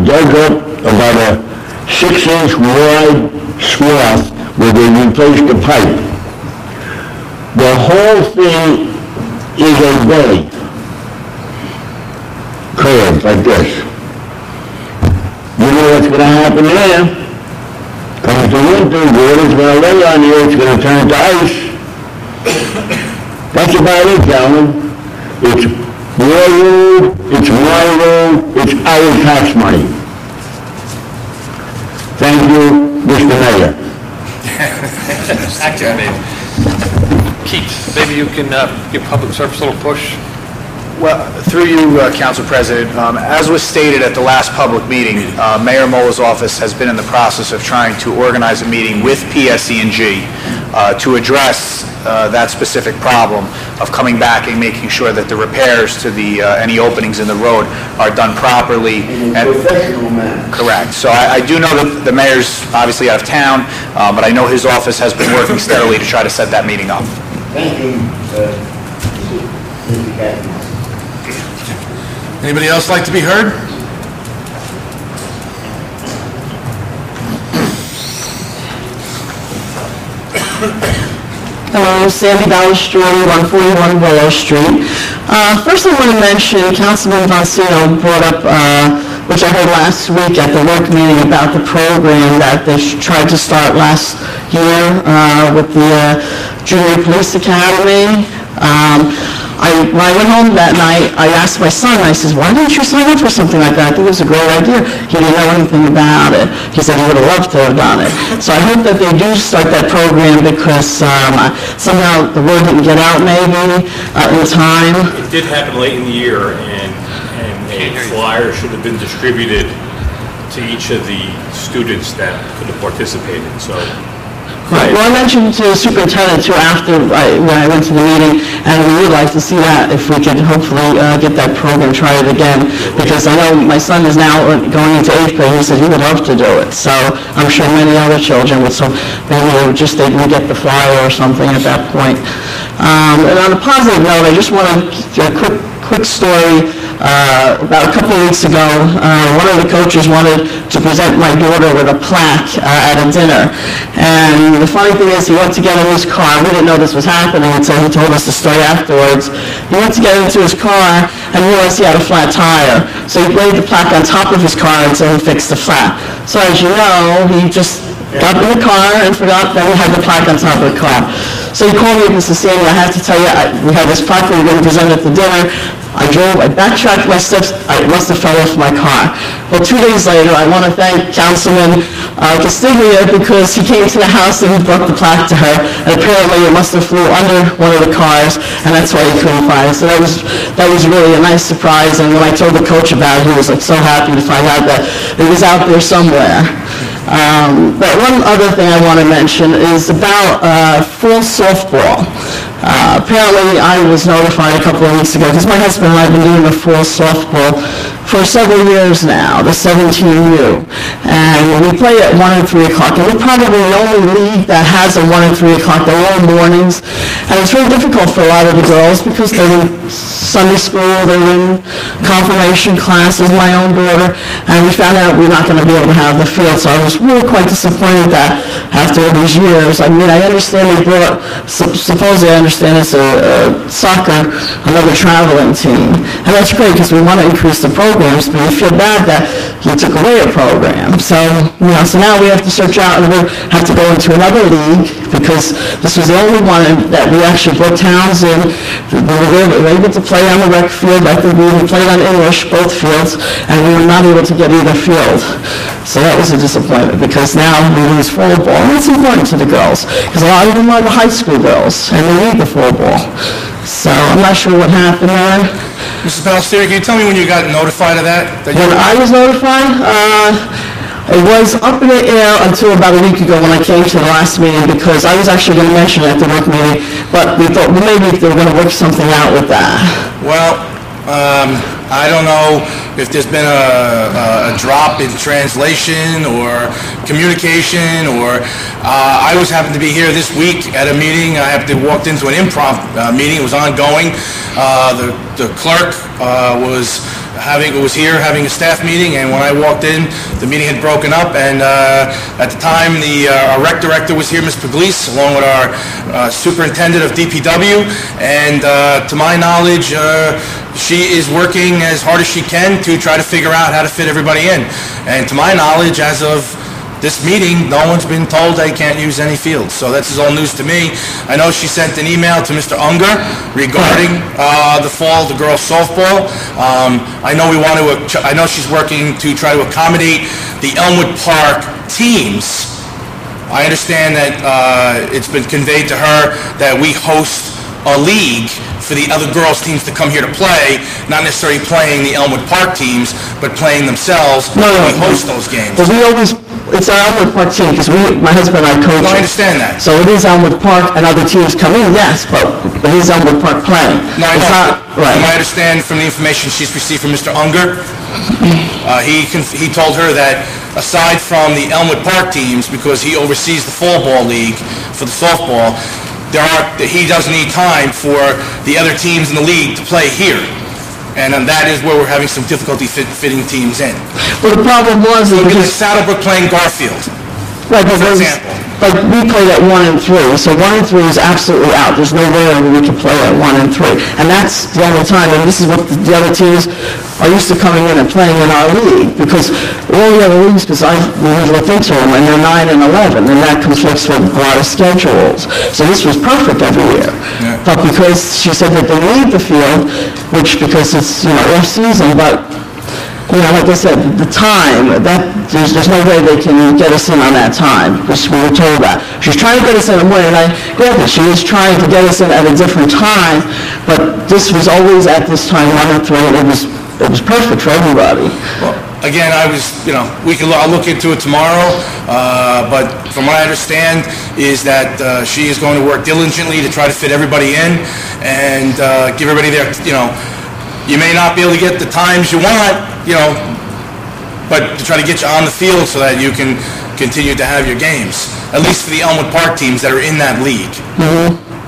dug up about a 6-inch wide swath where they replaced the pipe. The whole thing is a belly curve like this. You know what's going to happen there? Comes the winter, water's going to lay on you, it's going to turn to ice. That's about it, gentlemen. It's your road, it's my road, it's our tax money. Thank you, Mr. Mayor. Active, maybe. Keith, maybe you can give public service a little push. Well, through you, Council President, as was stated at the last public meeting, Mayor Mola's office has been in the process of trying to organize a meeting with PSE&G to address that specific problem of coming back and making sure that the repairs to the any openings in the road are done properly. In a professional manner. Correct. So I do know that the mayor's obviously out of town, but I know his office has been working steadily to try to set that meeting up. Thank you, Mr. Captain. Anybody else like to be heard? Hello, Sandy Ballestrini, 141 Willow Street. First I want to mention Councilman Vancino brought up, which I heard last week at the work meeting, about the program that they tried to start last year with the Junior Police Academy. When I went home that night, I asked my son, I said, why didn't you sign up for something like that? I think it was a great idea. He didn't know anything about it. He said he would have loved to have done it. So I hope that they do start that program because somehow the word didn't get out maybe in time. It did happen late in the year, and a flyer should have been distributed to each of the students that could have participated, so. Right. Well, I mentioned to the superintendent too after when I went to the meeting, and we would like to see that if we could hopefully get that program, try it again, because I know my son is now going into 8th grade. He said he would love to do it. So I'm sure many other children would. So maybe they can get the flyer or something at that point. And on a positive note, I just want to a quick story. About a couple of weeks ago, one of the coaches wanted to present my daughter with a plaque at a dinner. And the funny thing is, he went to get in his car. We didn't know this was happening until he told us the story afterwards. He went to get into his car and realized he had a flat tire. So he laid the plaque on top of his car until he fixed the flat. So as you know, he just got in the car and forgot that we had the plaque on top of the car. So he called me, Mr. Sandy, I have to tell you, we had this plaque we were going to present at the dinner. I backtracked my steps, I must have fell off my car. Well, 2 days later, I want to thank Councilman Castiglia because he came to the house and he brought the plaque to her, and apparently it must have flew under one of the cars, and that's why he couldn't find it. So that was really a nice surprise, and when I told the coach about it, he was like so happy to find out that it was out there somewhere. But one other thing I want to mention is about fall softball. Apparently, I was notified a couple of weeks ago, because my husband and I have been doing the fall softball for several years now, the 17U. And we play at 1 and 3 o'clock, and we're probably the only league that has a 1 and 3 o'clock. They're all mornings, and it's really difficult for a lot of the girls because they're in Sunday school, they're in confirmation classes, my own daughter, and we found out we're not going to be able to have the field, so I was really quite disappointed that after all these years. I mean, I understand they brought, supposedly I understand it's a soccer, another traveling team, and that's great because we want to increase the programs, but we feel bad that you took away a program. So, so now we have to search out and we have to go into another league because this was the only one that we actually brought towns in. We were able to play on the rec field. I think we even played on English, both fields, and we were not able to get either field. So that was a disappointment because now we lose fall ball, and it's important to the girls because a lot of them are the high school girls, and they need the fall ball. So I'm not sure what happened there. Mrs. Ballestrini, can you tell me when you got notified of that? When I was notified, it was up in the air until about a week ago when I came to the last meeting because I was actually going to mention it at the work meeting, but we thought well, maybe they were going to work something out with that. Well, I don't know if there's been a drop in translation or communication or I was happened to be here this week at a meeting. I happened to walked into an improv meeting. It was ongoing. The clerk was here having a staff meeting, and when I walked in, the meeting had broken up, and at the time, our rec director was here, Ms. Pugliese, along with our superintendent of DPW, and to my knowledge, she is working as hard as she can to try to figure out how to fit everybody in. And to my knowledge, as of this meeting, no one's been told they can't use any fields. So this is all news to me. I know she sent an email to Mr. Unger regarding the girls softball. I know she's working to try to accommodate the Elmwood Park teams. I understand that it's been conveyed to her that we host a league for the other girls' teams to come here to play, not necessarily playing the Elmwood Park teams, but playing themselves. No. We host those games. But we always, it's our Elmwood Park team, because my husband and I coach No, I it. understand that. So it is Elmwood Park, and other teams come in, yes, but it is Elmwood Park playing. No, I It's know. not, right. I understand from the information she's received from Mr. Unger, he told her that aside from the Elmwood Park teams, because he oversees the fall ball league for the softball, he does need time for the other teams in the league to play here. And that is where we're having some difficulty fitting teams in. Well, the problem was, So it'd be like because, Saddlebrook playing Garfield. right, but for those- example. like, we played at 1 and 3, so 1 and 3 is absolutely out. There's no way we can play at 1 and 3. And that's the only time, and this is what the other teams are used to coming in and playing in our league, because all the other leagues, because we looked into them, and they're 9 and 11, and that conflicts with a lot of schedules. So this was perfect every year. But because she said that they leave the field, which because it's, off-season, but like I said, the time, there's no way they can get us in on that time, because we were told that. She's trying to get us in a way, and I get that she is trying to get us in at a different time, but this was always at this time, 1 and 3, and it was perfect for everybody. Well, again, I'll look into it tomorrow, but from what I understand is that she is going to work diligently to try to fit everybody in and give everybody their, you may not be able to get the times you want, but to try to get you on the field so that you can continue to have your games, at least for the Elmwood Park teams that are in that league.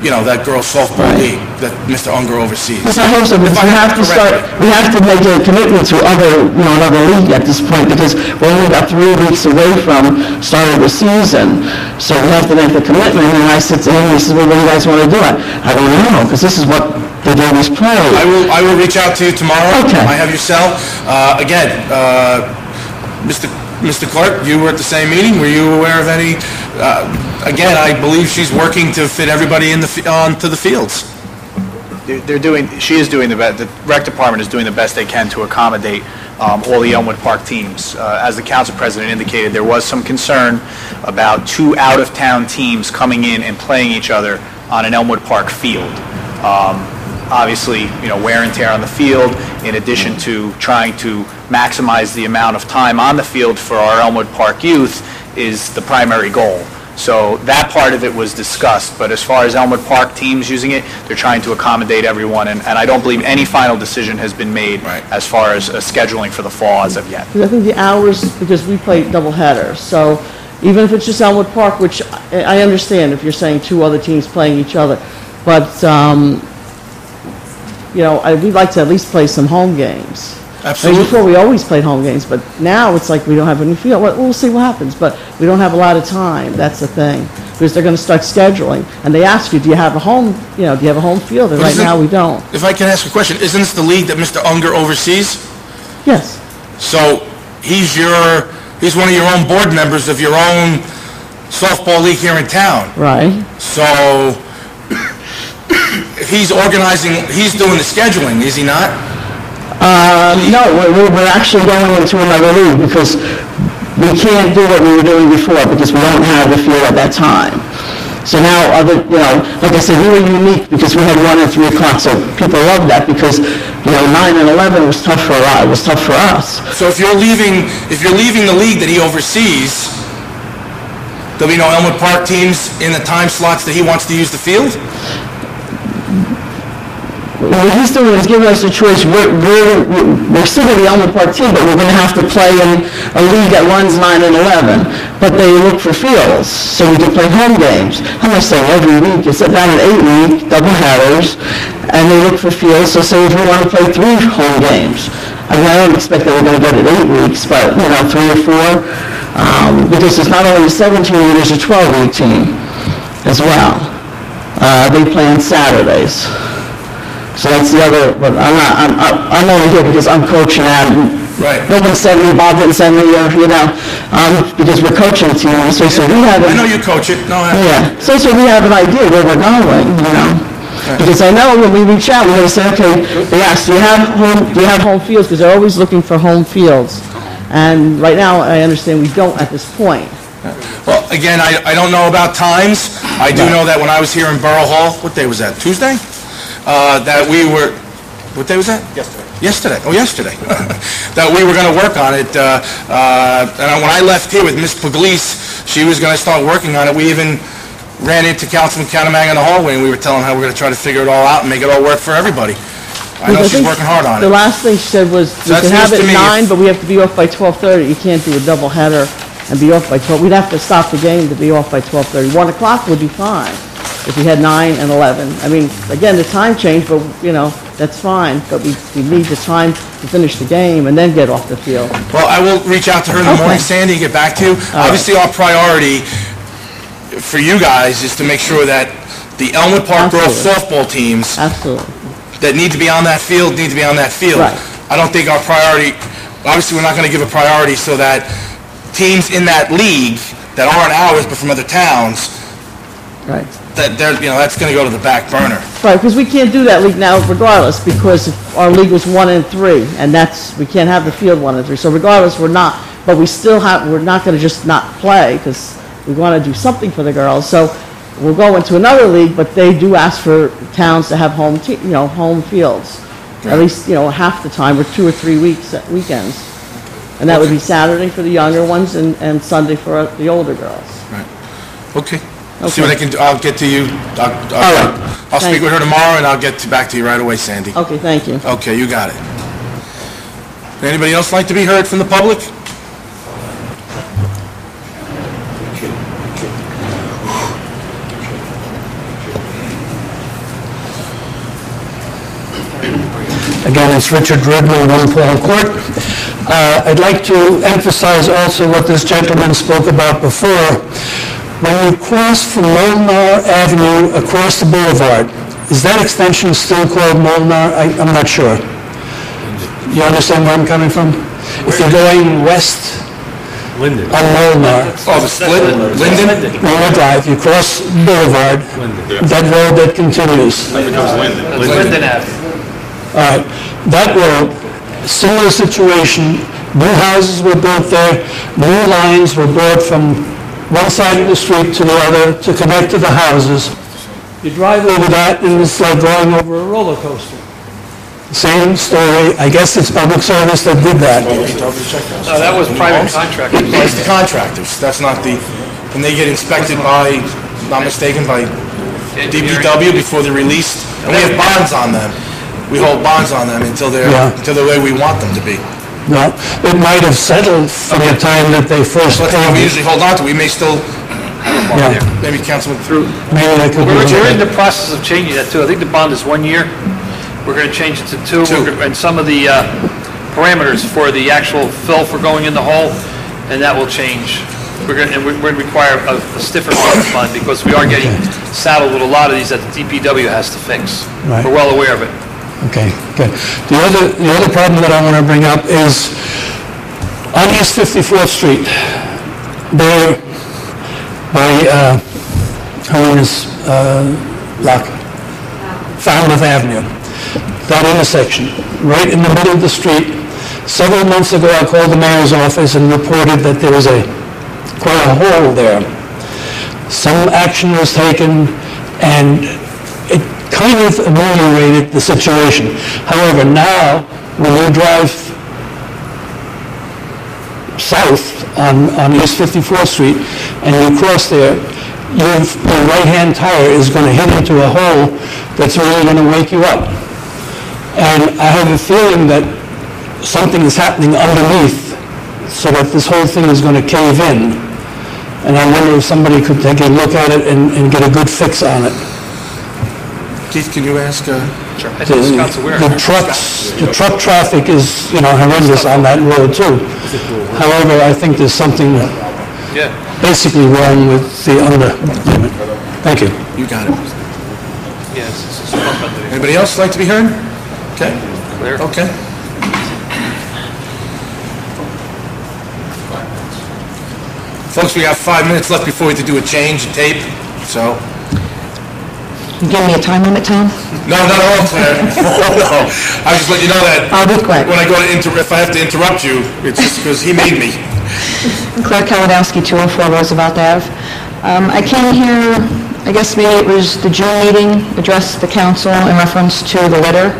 That girls softball league that Mr. Unger oversees. Yes, I hope so, because we have to make a commitment to another league at this point, because we're only about 3 weeks away from starting the season. So we have to make the commitment, and I said to him, he said, well, what do you guys want to do? I don't know, because this is what the game is played. I will reach out to you tomorrow. Okay. I have your cell. Again, Mr. Clark, you were at the same meeting. Were you aware of any? Again, I believe she's working to fit everybody onto the fields. She is doing the rec department is doing the best they can to accommodate all the Elmwood Park teams. As the council president indicated, there was some concern about 2 out-of-town teams coming in and playing each other on an Elmwood Park field. Obviously, wear and tear on the field, in addition to trying to maximize the amount of time on the field for our Elmwood Park youth is the primary goal. So that part of it was discussed, but as far as Elmwood Park teams using it, they're trying to accommodate everyone, and I don't believe any final decision has been made as far as scheduling for the fall as of yet. I think the hours, because we play double headers, so even if it's just Elmwood Park, which I understand if you're saying 2 other teams playing each other, but, we'd like to at least play some home games. Absolutely. Before, we always played home games, but now it's like we don't have any field. We'll see what happens, but we don't have a lot of time. That's the thing, because they're going to start scheduling, and they ask you, do you have a home field? And right now, we don't. If I can ask a question, isn't this the league that Mr. Unger oversees? Yes. So he's one of your own board members of your own softball league here in town. Right. So he's doing the scheduling, is he not? No, we're actually going into another league, because we can't do what we were doing before, because we don't have the field at that time. So now, like I said, we were unique because we had 1 and 3 o'clock, so people loved that, because 9 and 11 was tough for a lot. It was tough for us. So if you're leaving the league that he oversees, there'll be no Elmwood Park teams in the time slots that he wants to use the field? What he's doing is giving us a choice. We're still going to be Elmwood Park team, but we're going to have to play in a league that runs 9 and 11. But they look for fields, so we can play home games. I'm not saying every week. It's about an 8-week, double headers, and they look for fields. So say if we want to play 3 home games, I don't expect that we're going to get it 8 weeks, but 3 or 4, because it's not only a 17-week, there's a 12-week team as well. They play on Saturdays. So that's the other, but I'm only here because I'm coaching and no one sent me, Bob didn't send me, because we're coaching a team. So we have I know you coach it. No, So we have an idea where we're going, Because I know when we reach out, we're going to say, okay, they ask, do you have home fields? Because they're always looking for home fields. And right now, I understand we don't at this point. Well, again, I don't know about times. I do know that when I was here in Borough Hall, what day was that, Tuesday? that we were, what day was that? Yesterday, oh, yesterday, that we were going to work on it. And when I left here with Ms. Pugliese, she was going to start working on it. We even ran into Councilman Catamang in the hallway, and we were telling her we're going to try to figure it all out and make it all work for everybody. I know she's working hard on it. The last thing she said was, we that's can have news it to me. 9, but we have to be off by 12:30. You can't do a double header and be off by 12. We'd have to stop the game to be off by 12:30. 1 o'clock would be fine if we had 9 and 11. I mean, again, the time changed, but, that's fine. But we need the time to finish the game and then get off the field. Well, I will reach out to her in the morning, Sandy, and get back to you. Obviously, our priority for you guys is to make sure that the Elmwood Park Grove softball teams that need to be on that field need to be on that field. Right. I don't think our priority, obviously, we're not going to give a priority so that teams in that league that aren't ours but from other towns, Right. that they're, that's going to go to the back burner. Right, because we can't do that league now regardless, because if our league was 1 and 3, and we can't have the field 1 and 3. So regardless, we're not, but we're not going to just not play, because we want to do something for the girls. So we'll go into another league, but they do ask for towns to have home fields, at least, half the time, or 2 or 3 weekends. And that would be Saturday for the younger ones and Sunday for the older girls. Right. Okay. See what I can do. I'll get to you. I'll speak with her tomorrow, and I'll get back to you right away, Sandy. Okay, thank you. Okay, you got it. Anybody else like to be heard from the public? Again, it's Richard Ridley, 1 Paul Court. I'd like to emphasize also what this gentleman spoke about before. When you cross from Molnar Avenue across the boulevard, is that extension still called Molnar? I'm not sure. You understand where I'm coming from? If you're going west Linden. on Molnar, Oh, the split? Linden? Molnar Drive, you cross Boulevard, that road that continues. Linden Ave. All right, that road, similar situation, new houses were built there, new lines were brought from one side of the street to the other to connect to the houses. You drive over that and it's like going over a roller coaster. Same story, I guess it's public service that did that. No, that was private contractors. It's the contractors. That's not and they get inspected by, not mistaken, by DPW before they're released. And we have bonds on them. We hold bonds on them until they're the way we want them to be. No, it might have settled from the time that they first That's why we paid. usually hold on to. We may still, maybe Councilman through. Maybe that could be. We're in the process of changing that too. I think the bond is 1 year. We're going to change it to 2. And some of the parameters for the actual fill for going in the hole, and that will change. We're going to require a stiffer bond because we are getting saddled with a lot of these that the DPW has to fix. Right. We're well aware of it. Okay, good. The other problem that I want to bring up is on East 54th Street, there by Helena's Lock, Falmouth Avenue, that intersection, right in the middle of the street. Several months ago, I called the mayor's office and reported that there was quite a hole there. Some action was taken, and it kind of ameliorated the situation. However, now, when you drive south on East 54th Street and you cross there, your right-hand tire is going to hit into a hole that's really going to wake you up. And I have a feeling that something is happening underneath so that this whole thing is going to cave in. And I wonder if somebody could take a look at it and get a good fix on it. Keith, can you ask? The truck traffic is, horrendous on that road too. However, I think there's something basically wrong with the underlayment. Thank you. You got it. Yes. Anybody else like to be heard? Okay. Clear. Okay. Folks, we have 5 minutes left before we have to do a change, a tape, so. You give me a time limit, Tom? No, not at all, Claire. No. I was just letting you know that. I'll be quick. When I go to if I have to interrupt you, it's just because he made me. Claire Kaladowski, 204 Roosevelt Ave. I came here, I guess maybe it was the June meeting, addressed the council in reference to the litter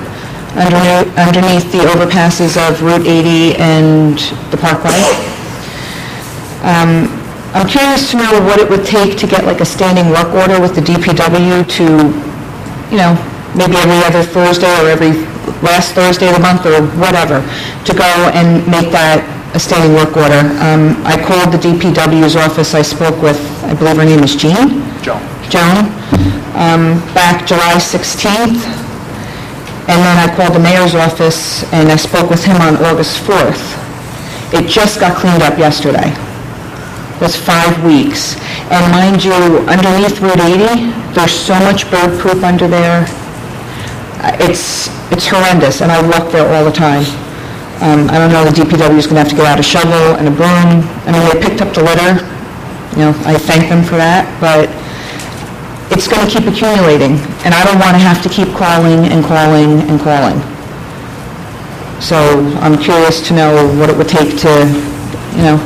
underneath the overpasses of Route 80 and the Parkway. I'm curious to know what it would take to get like a standing work order with the DPW to, you know, maybe every other Thursday or every last Thursday of the month or whatever, to go and make that a standing work order. I called the DPW's office. I spoke with, I believe her name is Jean? Joan. Back July 16th. And then I called the mayor's office and I spoke with him on August 4th. It just got cleaned up yesterday. It was 5 weeks. And mind you, underneath Route 80, there's so much bird poop under there. It's horrendous, and I walk there all the time. I don't know, the DPW is going to have to get out a shovel and a broom. I mean, they picked up the litter. You know, I thank them for that, but it's going to keep accumulating, and I don't want to have to keep calling and calling and calling. So I'm curious to know what it would take to, you know.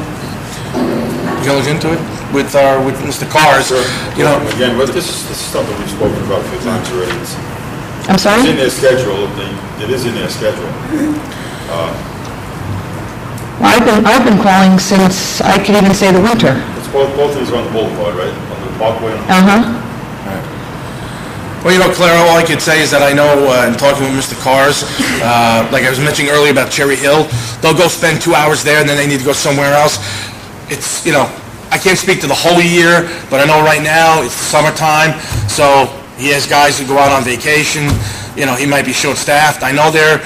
Goes into it with Mr. Cars, you know. Again, this is stuff that we've spoken about a few times already. I'm sorry? It's in their schedule. It is in their schedule. Well, I've been calling since I could even say the winter. It's both of these are on the boulevard, right? On the Parkway. Well, you know, Claire, all I could say is that I know, in talking with Mr. Cars, like I was mentioning earlier about Cherry Hill, they'll go spend 2 hours there and then they need to go somewhere else. It's, you know, I can't speak to the whole year, but I know right now it's summertime, so he has guys who go out on vacation. You know, he might be short-staffed. I know they're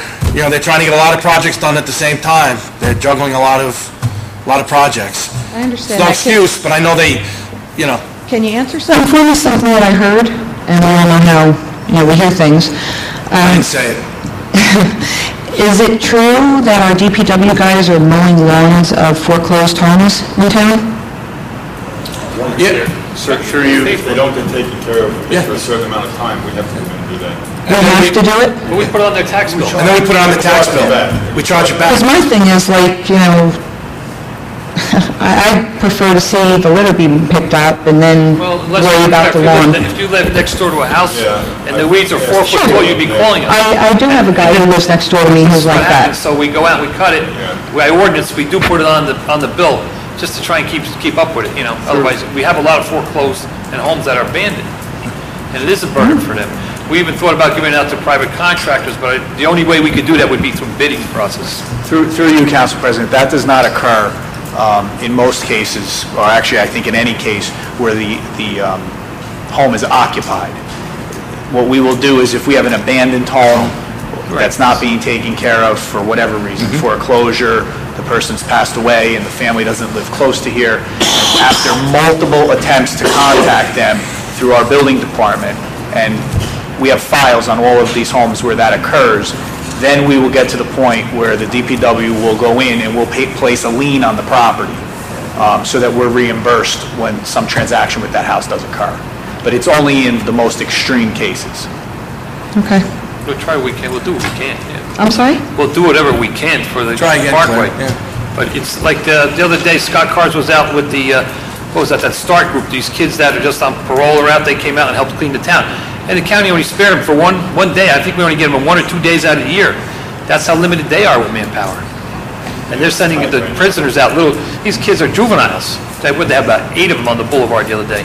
trying to get a lot of projects done at the same time. They're juggling a lot of projects. I understand. No excuse, but I know they, you know. Can you answer something for me, something that I heard? And I don't know how, you know, we hear things. I didn't say it. Is it true that our DPW guys are mowing lawns of foreclosed homes in town? Yeah. Sure, if they don't get taken care of for a certain amount of time, we have to come in and do that. We have to do it? But we put it on their tax bill. And then we put it on the tax bill. We charge it back. Because my thing is like, you know, I prefer to see the litter being picked up and then worry about the lawn. If you live next door to a house and the weeds are 4 foot tall, you'd be calling us. I do have a guy who lives next door to me who's like that. So we go out, we cut it, by ordinance, we do put it on the bill, just to try and keep up with it, you know. Otherwise, we have a lot of foreclosed and homes that are abandoned, and it is a burden for them. We even thought about giving it out to private contractors, but the only way we could do that would be through bidding process. Through you, Council President, that does not occur in most cases, or actually I think in any case, where the home is occupied. What we will do is if we have an abandoned home that's not being taken care of for whatever reason, foreclosure, the person's passed away and the family doesn't live close to here, after multiple attempts to contact them through our building department, and we have files on all of these homes where that occurs, then we will get to the point where the DPW will go in and will place a lien on the property so that we're reimbursed when some transaction with that house does occur. But it's only in the most extreme cases. Okay. We'll try what we can, we'll do what we can, yeah. I'm sorry? We'll do whatever we can for the Try again, Parkway. Claire, yeah. But it's like the other day, Scott Cars was out with the, what was that START group, these kids that are just on parole or out, they came out and helped clean the town. And the county only spared them for one day. I think we only get them 1 or 2 days out of the year. That's how limited they are with manpower. And they're sending the prisoners out, these kids are juveniles. They have about 8 of them on the boulevard the other day.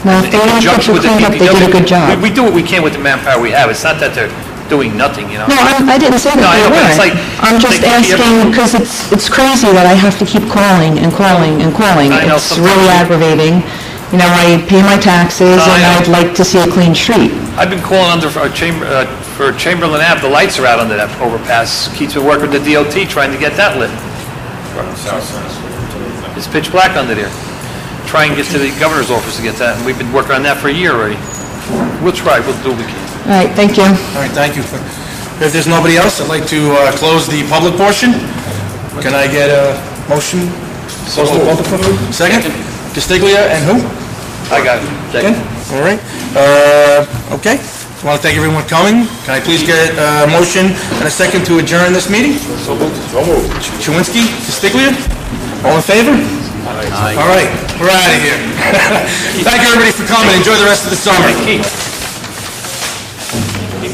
Well, if they don't get you cleaned up, they did a good job. We do what we can with the manpower we have. It's not that they're doing nothing, you know? No, I didn't say that they weren't. I'm just asking, because it's crazy that I have to keep calling and calling and calling. It's really aggravating. You know, I pay my taxes and I'd like to see a clean street. I've been calling under for Chamberlain Ave, the lights are out under that overpass. Keith's been working with the DOT trying to get that lit. It's pitch black under there. Try and get to the governor's office to get that, and we've been working on that for a year already. We'll try, we'll do what we can. All right, thank you. All right, thank you. If there's nobody else, I'd like to close the public portion. Can I get a motion? Close the public portion. Second? Castiglia and who? I got it. Second. All right. Okay. I want to thank everyone for coming. Can I please get a motion and a second to adjourn this meeting? So moved. Chewinski, Castiglia, all in favor? All right, we're out of here. Thank you, everybody, for coming. Enjoy the rest of the summer. Keep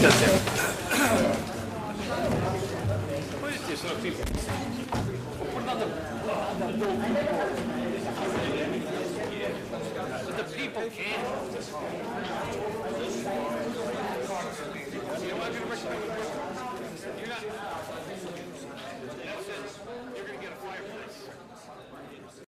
that there. What is this? Put it on the people can't.